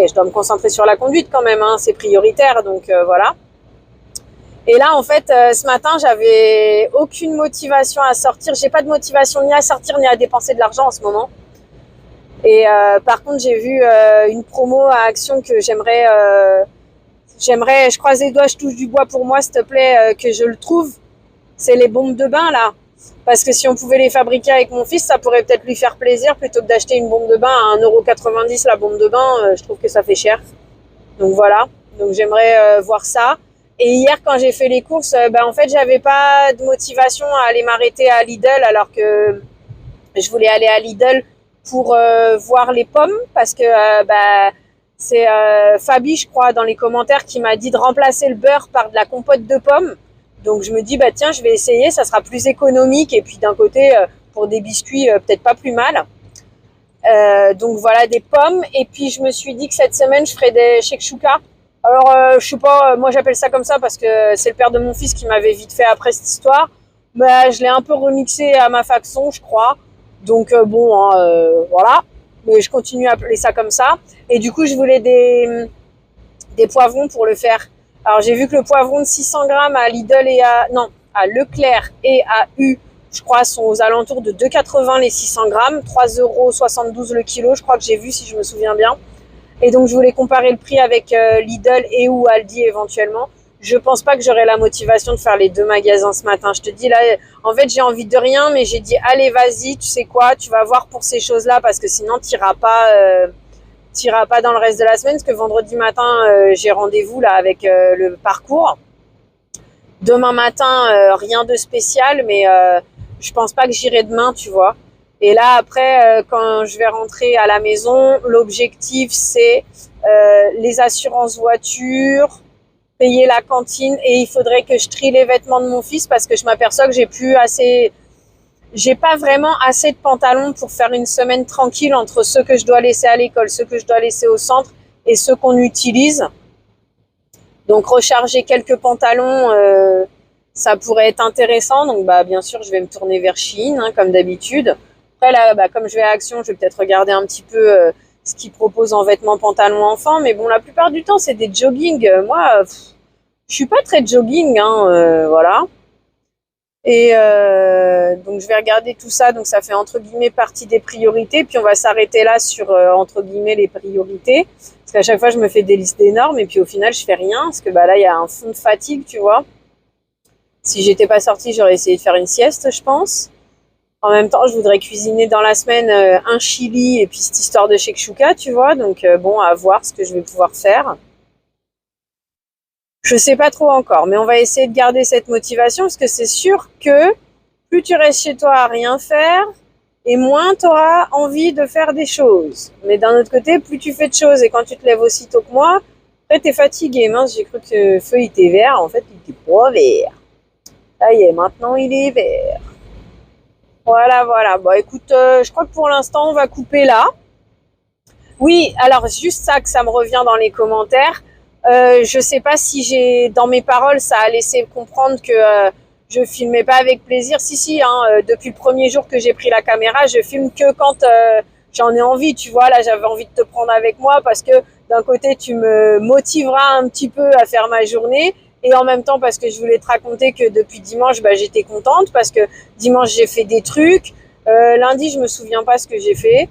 B: je dois me concentrer sur la conduite quand même. Hein, c'est prioritaire. Donc, voilà. Et là, en fait, ce matin, j'avais aucune motivation à sortir. J'ai pas de motivation ni à sortir ni à dépenser de l'argent en ce moment. Et par contre, j'ai vu une promo à Action que j'aimerais, je croise les doigts, je touche du bois pour moi, s'il te plaît, que je le trouve. C'est les bombes de bain, là. Parce que si on pouvait les fabriquer avec mon fils, ça pourrait peut-être lui faire plaisir plutôt que d'acheter une bombe de bain à 1,90 € la bombe de bain. Je trouve que ça fait cher. Donc voilà. Donc j'aimerais voir ça. Et hier, quand j'ai fait les courses, en fait, j'avais pas de motivation à aller m'arrêter à Lidl, alors que je voulais aller à Lidl pour voir les pommes, parce que c'est Fabi, je crois, dans les commentaires, qui m'a dit de remplacer le beurre par de la compote de pommes. Donc je me dis, tiens, je vais essayer, ça sera plus économique, et puis d'un côté, pour des biscuits, peut-être pas plus mal. Donc voilà, des pommes. Et puis je me suis dit que cette semaine, je ferais des shakshuka. Alors, je sais pas, moi j'appelle ça comme ça parce que c'est le père de mon fils qui m'avait vite fait après cette histoire. Mais je l'ai un peu remixé à ma façon, je crois. Donc voilà. Mais je continue à appeler ça comme ça. Et du coup, je voulais des poivrons pour le faire. Alors, j'ai vu que le poivron de 600 grammes à Lidl et à Leclerc et à U, je crois, sont aux alentours de 2,80 les 600 grammes, 3,72 € le kilo, je crois que j'ai vu, si je me souviens bien. Et donc, je voulais comparer le prix avec Lidl et ou Aldi éventuellement. Je pense pas que j'aurai la motivation de faire les deux magasins ce matin. Je te dis là, en fait, j'ai envie de rien, mais j'ai dit, allez, vas-y, tu sais quoi, tu vas voir pour ces choses-là, parce que sinon, t'iras pas dans le reste de la semaine, parce que vendredi matin, j'ai rendez-vous là avec le parcours. Demain matin, rien de spécial, mais je pense pas que j'irai demain, tu vois. Et là, après, quand je vais rentrer à la maison, l'objectif, c'est les assurances voitures, payer la cantine et il faudrait que je trie les vêtements de mon fils parce que je m'aperçois que j'ai pas vraiment assez de pantalons pour faire une semaine tranquille entre ceux que je dois laisser à l'école, ceux que je dois laisser au centre et ceux qu'on utilise. Donc recharger quelques pantalons, ça pourrait être intéressant. Donc bien sûr, je vais me tourner vers Shein, hein, comme d'habitude. Après là, comme je vais à Action, je vais peut-être regarder un petit peu ce qu'ils proposent en vêtements pantalons enfants. Mais bon, la plupart du temps, c'est des jogging. Moi, je suis pas très jogging, hein, voilà. Et donc je vais regarder tout ça. Donc ça fait entre guillemets partie des priorités. Puis on va s'arrêter là sur entre guillemets les priorités. Parce qu'à chaque fois je me fais des listes énormes et puis au final je fais rien. Parce que là il y a un fond de fatigue, tu vois. Si j'étais pas sortie, j'aurais essayé de faire une sieste, je pense. En même temps, je voudrais cuisiner dans la semaine un chili et puis cette histoire de shakshuka, tu vois. Donc bon, à voir ce que je vais pouvoir faire. Je sais pas trop encore, mais on va essayer de garder cette motivation parce que c'est sûr que plus tu restes chez toi à rien faire et moins tu auras envie de faire des choses. Mais d'un autre côté, plus tu fais de choses et quand tu te lèves aussitôt que moi, après t'es fatigué. Mince, j'ai cru que le feu il était vert, en fait il était pas vert. Ça y est, maintenant il est vert. Voilà. Bon écoute, je crois que pour l'instant on va couper là. Oui, alors juste ça que ça me revient dans les commentaires. Je sais pas si j'ai dans mes paroles ça a laissé comprendre que je filmais pas avec plaisir. Si, hein, depuis le premier jour que j'ai pris la caméra, je filme que quand j'en ai envie. Tu vois, là j'avais envie de te prendre avec moi parce que d'un côté tu me motiveras un petit peu à faire ma journée et en même temps parce que je voulais te raconter que depuis dimanche j'étais contente parce que dimanche j'ai fait des trucs. Lundi je me souviens pas ce que j'ai fait.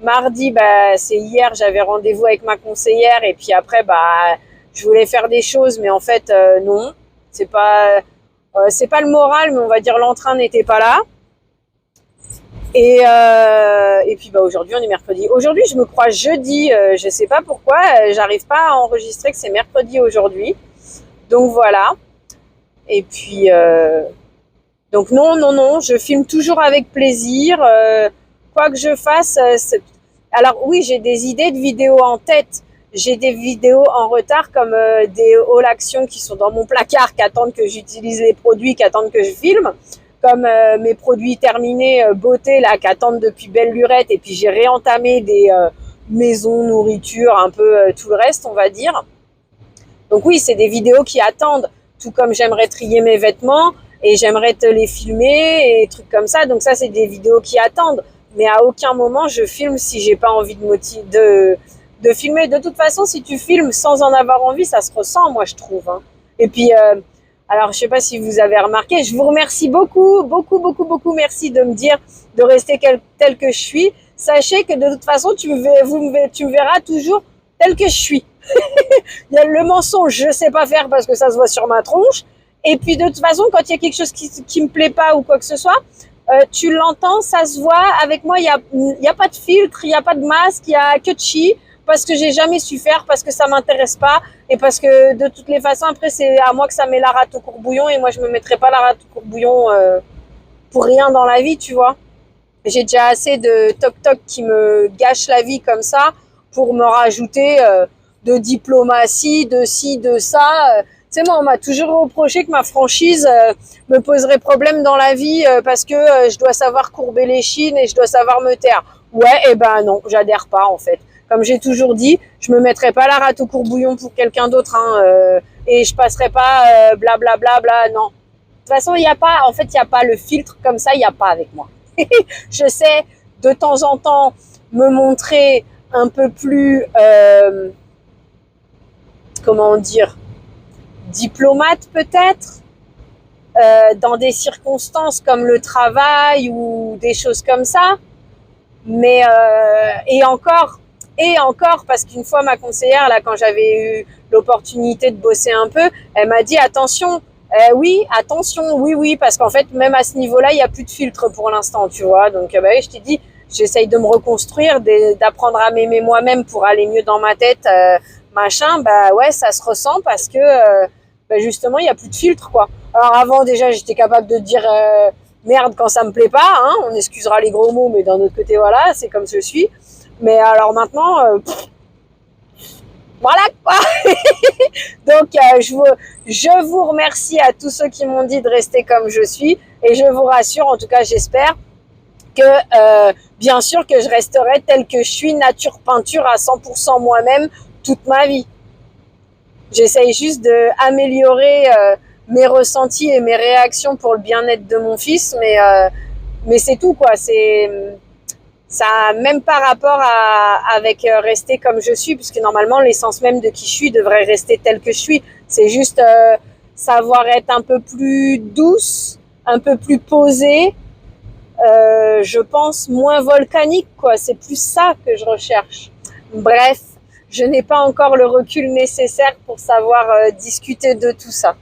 B: Mardi, c'est hier, j'avais rendez-vous avec ma conseillère et puis après, je voulais faire des choses, mais en fait, non. C'est pas le moral, mais on va dire l'entrain n'était pas là. Et puis aujourd'hui, on est mercredi. Aujourd'hui, je me crois jeudi. Je sais pas pourquoi, j'arrive pas à enregistrer que c'est mercredi aujourd'hui. Donc voilà. Et puis donc non, je filme toujours avec plaisir. Quoi que je fasse, alors oui, j'ai des idées de vidéos en tête. J'ai des vidéos en retard comme des haul actions qui sont dans mon placard, qui attendent que j'utilise les produits, qui attendent que je filme. Comme mes produits terminés beauté là, qui attendent depuis belle lurette. Et puis j'ai réentamé des maisons, nourriture, un peu tout le reste, on va dire. Donc oui, c'est des vidéos qui attendent. Tout comme j'aimerais trier mes vêtements et j'aimerais te les filmer et trucs comme ça. Donc ça, c'est des vidéos qui attendent. Mais à aucun moment je filme si j'ai pas envie de filmer. De toute façon, si tu filmes sans en avoir envie, ça se ressent, moi je trouve. Hein. Et puis, alors je sais pas si vous avez remarqué, je vous remercie beaucoup, merci de me dire de rester tel que je suis. Sachez que de toute façon, tu me verras toujours tel que je suis. Il y a le mensonge, je sais pas faire parce que ça se voit sur ma tronche. Et puis de toute façon, quand il y a quelque chose qui me plaît pas ou quoi que ce soit, tu l'entends, ça se voit. Avec moi, il y a pas de filtre, il y a pas de masque, il y a que de chi parce que j'ai jamais su faire, parce que ça m'intéresse pas et parce que de toutes les façons, après c'est à moi que ça met la rate au courbouillon et moi je me mettrai pas la rate au courbouillon pour rien dans la vie, tu vois. J'ai déjà assez de toc-toc qui me gâche la vie comme ça pour me rajouter de diplomatie, de ci, de ça. Tu sais, moi, on m'a toujours reproché que ma franchise me poserait problème dans la vie parce que je dois savoir courber les chines et je dois savoir me taire. Ouais, non, j'adhère pas en fait. Comme j'ai toujours dit, je me mettrai pas la rate au courbouillon pour quelqu'un d'autre et je passerai pas blablabla, non. De toute façon, il y a pas le filtre comme ça, il y a pas avec moi. Je sais de temps en temps me montrer un peu plus comment dire, diplomate peut-être dans des circonstances comme le travail ou des choses comme ça, mais et encore parce qu'une fois ma conseillère là, quand j'avais eu l'opportunité de bosser un peu, elle m'a dit attention, oui, parce qu'en fait même à ce niveau-là il y a plus de filtre pour l'instant, tu vois. Donc je t'ai dit, j'essaye de me reconstruire, d'apprendre à m'aimer moi-même pour aller mieux dans ma tête, machin. Ça se ressent parce que justement il y a plus de filtre, quoi. Alors avant déjà j'étais capable de dire merde quand ça me plaît pas, hein, on excusera les gros mots, mais d'un autre côté voilà, c'est comme je suis. Mais alors maintenant voilà quoi. Donc, je vous remercie à tous ceux qui m'ont dit de rester comme je suis. Et je vous rassure, en tout cas, j'espère que, bien sûr, que je resterai telle que je suis, nature peinture à 100% moi-même toute ma vie. J'essaye juste d'améliorer mes ressentis et mes réactions pour le bien-être de mon fils, mais c'est tout, quoi. Ça a même pas rapport avec rester comme je suis, puisque normalement l'essence même de qui je suis devrait rester telle que je suis. C'est juste savoir être un peu plus douce, un peu plus posée, je pense moins volcanique, quoi. C'est plus ça que je recherche. Bref, je n'ai pas encore le recul nécessaire pour savoir discuter de tout ça.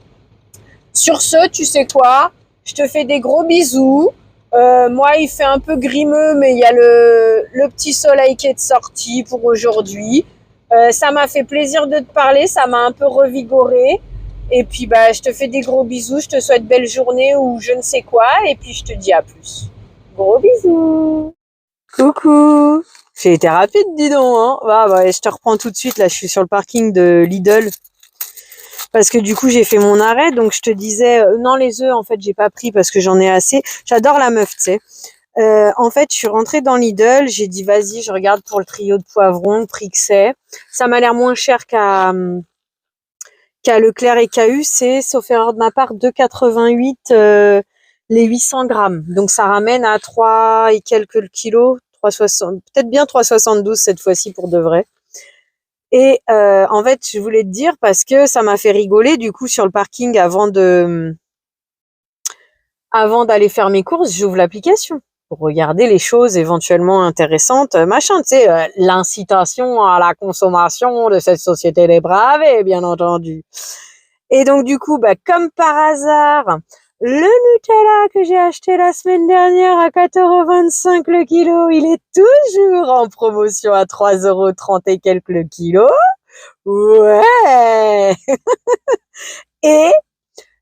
B: Sur ce, tu sais quoi? Je te fais des gros bisous. Moi, il fait un peu grimeux, mais il y a le petit soleil qui est sorti pour aujourd'hui. Ça m'a fait plaisir de te parler, ça m'a un peu revigoré. Et puis, bah, je te fais des gros bisous, je te souhaite belle journée ou je ne sais quoi. Et puis, je te dis à plus. Gros bisous. Coucou. J'ai été rapide, dis donc. Hein. Bah, je te reprends tout de suite. Là, je suis sur le parking de Lidl. Parce que du coup, j'ai fait mon arrêt. Donc, je te disais, non, les œufs, en fait, j'ai pas pris parce que j'en ai assez. J'adore la meuf, tu sais. En fait, je suis rentrée dans Lidl. J'ai dit, vas-y, je regarde pour le trio de poivrons, le prix que c'est. Ça m'a l'air moins cher qu'à Leclerc et KU. C'est, sauf erreur de ma part, 2,88 les 800 grammes. Donc, ça ramène à 3 et quelques le kilo. 3,60, peut-être bien 3,72 cette fois-ci pour de vrai. Et en fait, je voulais te dire parce que ça m'a fait rigoler du coup sur le parking avant d'aller faire mes courses, j'ouvre l'application pour regarder les choses éventuellement intéressantes, machin, tu sais, l'incitation à la consommation de cette société dépravée, bien entendu. Et donc du coup, bah comme par hasard, le Nutella que j'ai acheté la semaine dernière à 4,25 € le kilo, il est toujours en promotion à 3,30 € et quelques le kilo. Ouais. Et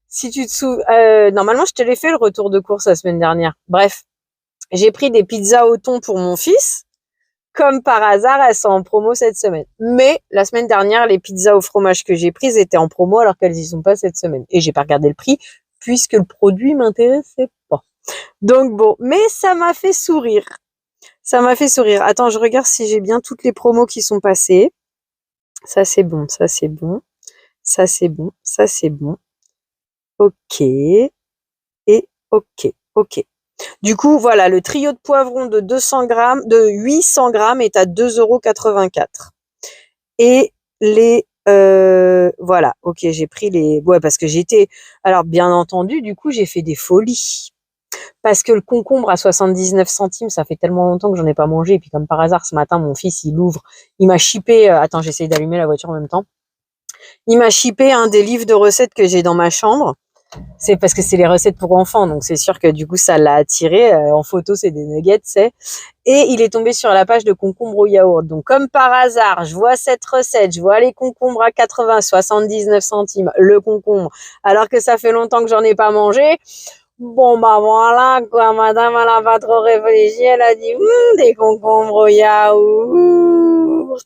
B: si tu te souviens, normalement je te l'ai fait le retour de course la semaine dernière. Bref, j'ai pris des pizzas au thon pour mon fils. Comme par hasard, elles sont en promo cette semaine. Mais la semaine dernière, les pizzas au fromage que j'ai prises étaient en promo alors qu'elles y sont pas cette semaine. Et j'ai pas regardé le prix puisque le produit m'intéressait pas. Donc bon, mais ça m'a fait sourire. Ça m'a fait sourire. Attends, je regarde si j'ai bien toutes les promos qui sont passées. Ça c'est bon, ça c'est bon, ça c'est bon, ça c'est bon. Ok. Et ok. Du coup, voilà, le trio de poivrons de 200 grammes, de 800 grammes est à 2,84 €. Et les, voilà, ok, j'ai pris les, ouais, parce que alors bien entendu, du coup, j'ai fait des folies. Parce que le concombre à 79 centimes, ça fait tellement longtemps que j'en ai pas mangé. Et puis, comme par hasard, ce matin, mon fils, il ouvre, il m'a chippé, attends, j'essaye d'allumer la voiture en même temps. Il m'a chippé un des livres de recettes que j'ai dans ma chambre. C'est parce que c'est les recettes pour enfants, donc c'est sûr que du coup ça l'a attiré. En photo, c'est des nuggets, c'est. Et il est tombé sur la page de concombre au yaourt. Donc comme par hasard, je vois cette recette, je vois les concombres à 79 centimes, le concombre, alors que ça fait longtemps que j'en ai pas mangé. Bon bah voilà quoi, madame elle a pas trop réfléchi, elle a dit des concombres au yaourt.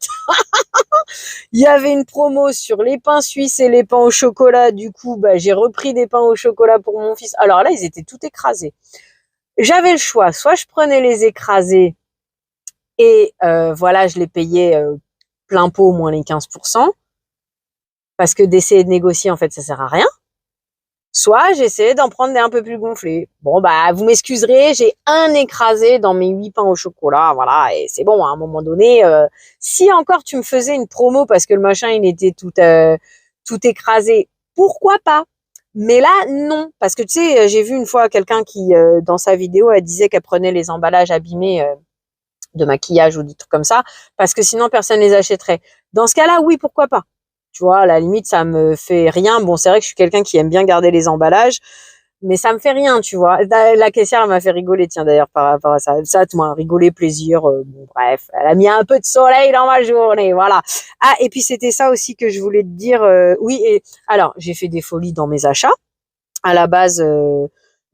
B: Il y avait une promo sur les pains suisses et les pains au chocolat. Du coup, bah, j'ai repris des pains au chocolat pour mon fils. Alors là, ils étaient tout écrasés. J'avais le choix. Soit je prenais les écrasés et voilà, je les payais plein pot moins les 15%. Parce que d'essayer de négocier, en fait, ça sert à rien. Soit j'essayais d'en prendre des un peu plus gonflés. Bon, bah, vous m'excuserez, j'ai un écrasé dans mes 8 pains au chocolat, voilà, et c'est bon, à un moment donné, si encore tu me faisais une promo parce que le machin, il était tout écrasé, pourquoi pas? Mais là, non, parce que tu sais, j'ai vu une fois quelqu'un qui, dans sa vidéo, elle disait qu'elle prenait les emballages abîmés de maquillage ou des trucs comme ça, parce que sinon, personne les achèterait. Dans ce cas-là, oui, pourquoi pas? Tu vois, à la limite, ça me fait rien. Bon, c'est vrai que je suis quelqu'un qui aime bien garder les emballages, mais ça me fait rien, tu vois. La caissière, elle m'a fait rigoler, tiens, d'ailleurs, par rapport à ça. Ça, tu m'as rigolé, plaisir. Bon, bref, elle a mis un peu de soleil dans ma journée, voilà. Ah, et puis c'était ça aussi que je voulais te dire. Oui, et alors, j'ai fait des folies dans mes achats. À la base,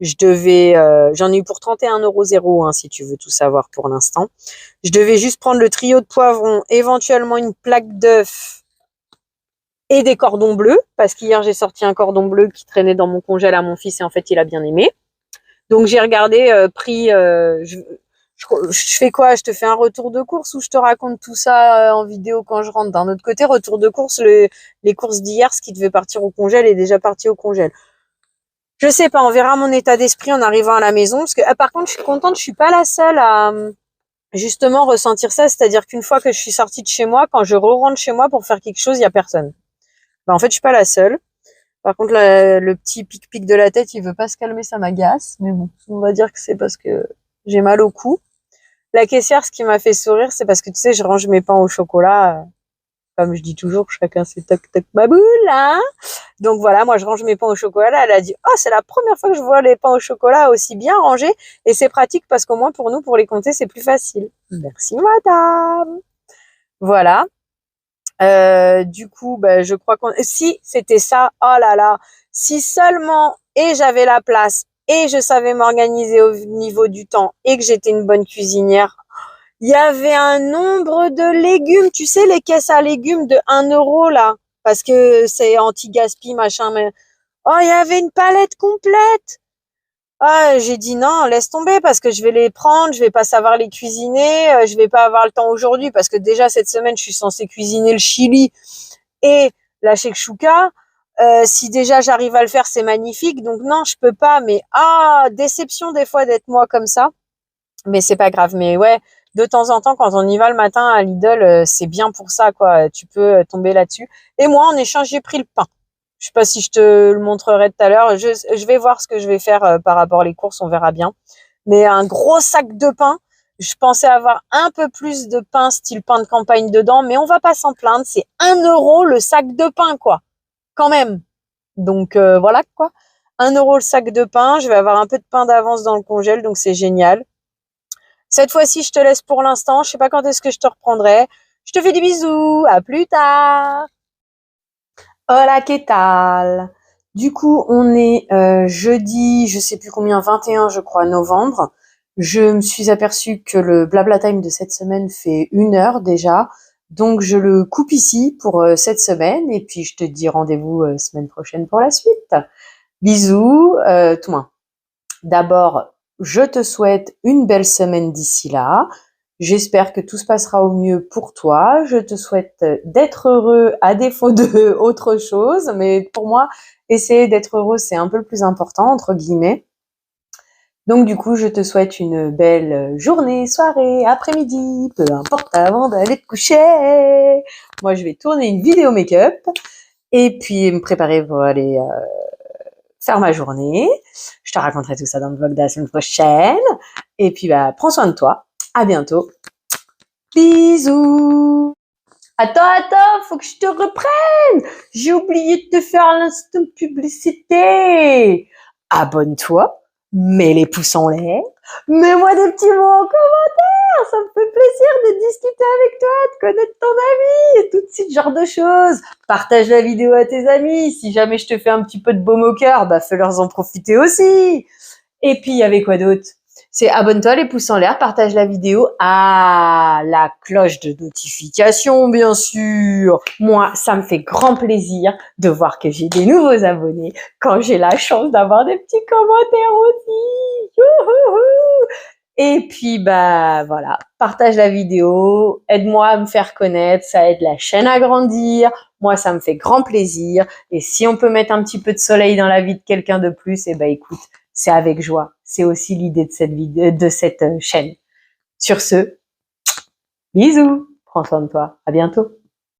B: j'en ai eu pour 31,00 €, hein, si tu veux tout savoir pour l'instant. Je devais juste prendre le trio de poivrons, éventuellement une plaque d'œufs, et des cordons bleus, parce qu'hier j'ai sorti un cordon bleu qui traînait dans mon congèle à mon fils et en fait il a bien aimé. Donc j'ai regardé je fais quoi? Je te fais un retour de course ou je te raconte tout ça en vidéo quand je rentre? D'un autre côté, retour de course, les courses d'hier, ce qui devait partir au congèle est déjà parti au congèle. Je sais pas, on verra mon état d'esprit en arrivant à la maison. Parce que par contre, je suis contente, je suis pas la seule à justement ressentir ça. C'est-à-dire qu'une fois que je suis sortie de chez moi, quand je re-rentre chez moi pour faire quelque chose, il y a personne. En fait, je suis pas la seule. Par contre, le petit pic-pic de la tête, il veut pas se calmer, ça m'agace. Mais bon, on va dire que c'est parce que j'ai mal au cou. La caissière, ce qui m'a fait sourire, c'est parce que tu sais, je range mes pains au chocolat. Comme je dis toujours, chacun ses toc toc ma boule, hein. Donc voilà, moi je range mes pains au chocolat. Elle a dit, oh, c'est la première fois que je vois les pains au chocolat aussi bien rangés. Et c'est pratique parce qu'au moins pour nous, pour les compter, c'est plus facile. Merci madame. Voilà. Du coup, je crois si c'était ça, oh là là, si seulement et j'avais la place et je savais m'organiser au niveau du temps et que j'étais une bonne cuisinière, il y avait un nombre de légumes, tu sais, les caisses à légumes de 1 € là, parce que c'est anti-gaspi, machin, mais oh, il y avait une palette complète. Ah, j'ai dit non, laisse tomber parce que je vais les prendre, je vais pas savoir les cuisiner, je vais pas avoir le temps aujourd'hui parce que déjà cette semaine je suis censée cuisiner le chili et la shakshuka. Si déjà j'arrive à le faire, c'est magnifique. Donc non, je peux pas. Mais déception des fois d'être moi comme ça. Mais c'est pas grave. Mais ouais, de temps en temps, quand on y va le matin à Lidl, c'est bien pour ça, quoi. Tu peux tomber là-dessus. Et moi, en échange, j'ai pris le pain. Je sais pas si je te le montrerai tout à l'heure. Je vais voir ce que je vais faire par rapport aux courses, on verra bien. Mais un gros sac de pain. Je pensais avoir un peu plus de pain, style pain de campagne dedans, mais on va pas s'en plaindre. C'est 1 € le sac de pain, quoi. Quand même. Donc voilà, quoi. 1 € le sac de pain. Je vais avoir un peu de pain d'avance dans le congèle, donc c'est génial. Cette fois-ci, je te laisse pour l'instant. Je sais pas quand est-ce que je te reprendrai. Je te fais des bisous. À plus tard.
A: Hola, ¿qué tal? Du coup, on est jeudi, je sais plus combien, 21, je crois, novembre. Je me suis aperçue que le blabla time de cette semaine fait 1 heure déjà. Donc, je le coupe ici pour cette semaine. Et puis, je te dis rendez-vous semaine prochaine pour la suite. Bisous, tout le monde. D'abord, je te souhaite une belle semaine d'ici là. J'espère que tout se passera au mieux pour toi. Je te souhaite d'être heureux à défaut de autre chose. Mais pour moi, essayer d'être heureux, c'est un peu le plus important, entre guillemets. Donc du coup, je te souhaite une belle journée, soirée, après-midi, peu importe, avant d'aller te coucher. Moi, je vais tourner une vidéo make-up et puis me préparer pour aller faire ma journée. Je te raconterai tout ça dans le vlog de la semaine prochaine. Et puis, prends soin de toi. À bientôt. Bisous. Attends, faut que je te reprenne. J'ai oublié de te faire l'instant publicité. Abonne-toi, mets les pouces en l'air, mets-moi des petits mots en commentaire. Ça me fait plaisir de discuter avec toi, de connaître ton ami et tout ce genre de choses. Partage la vidéo à tes amis. Si jamais je te fais un petit peu de baume au cœur, fais-leur en profiter aussi. Et puis, il y avait quoi d'autre? C'est abonne-toi, les pouces en l'air, partage la vidéo. La cloche de notification, bien sûr. Moi, ça me fait grand plaisir de voir que j'ai des nouveaux abonnés quand j'ai la chance d'avoir des petits commentaires aussi. Youhouhou. Et puis, voilà, partage la vidéo, aide-moi à me faire connaître, ça aide la chaîne à grandir. Moi, ça me fait grand plaisir. Et si on peut mettre un petit peu de soleil dans la vie de quelqu'un de plus, écoute, c'est avec joie. C'est aussi l'idée de cette vidéo, de cette chaîne. Sur ce, bisous, prends soin de toi, à bientôt.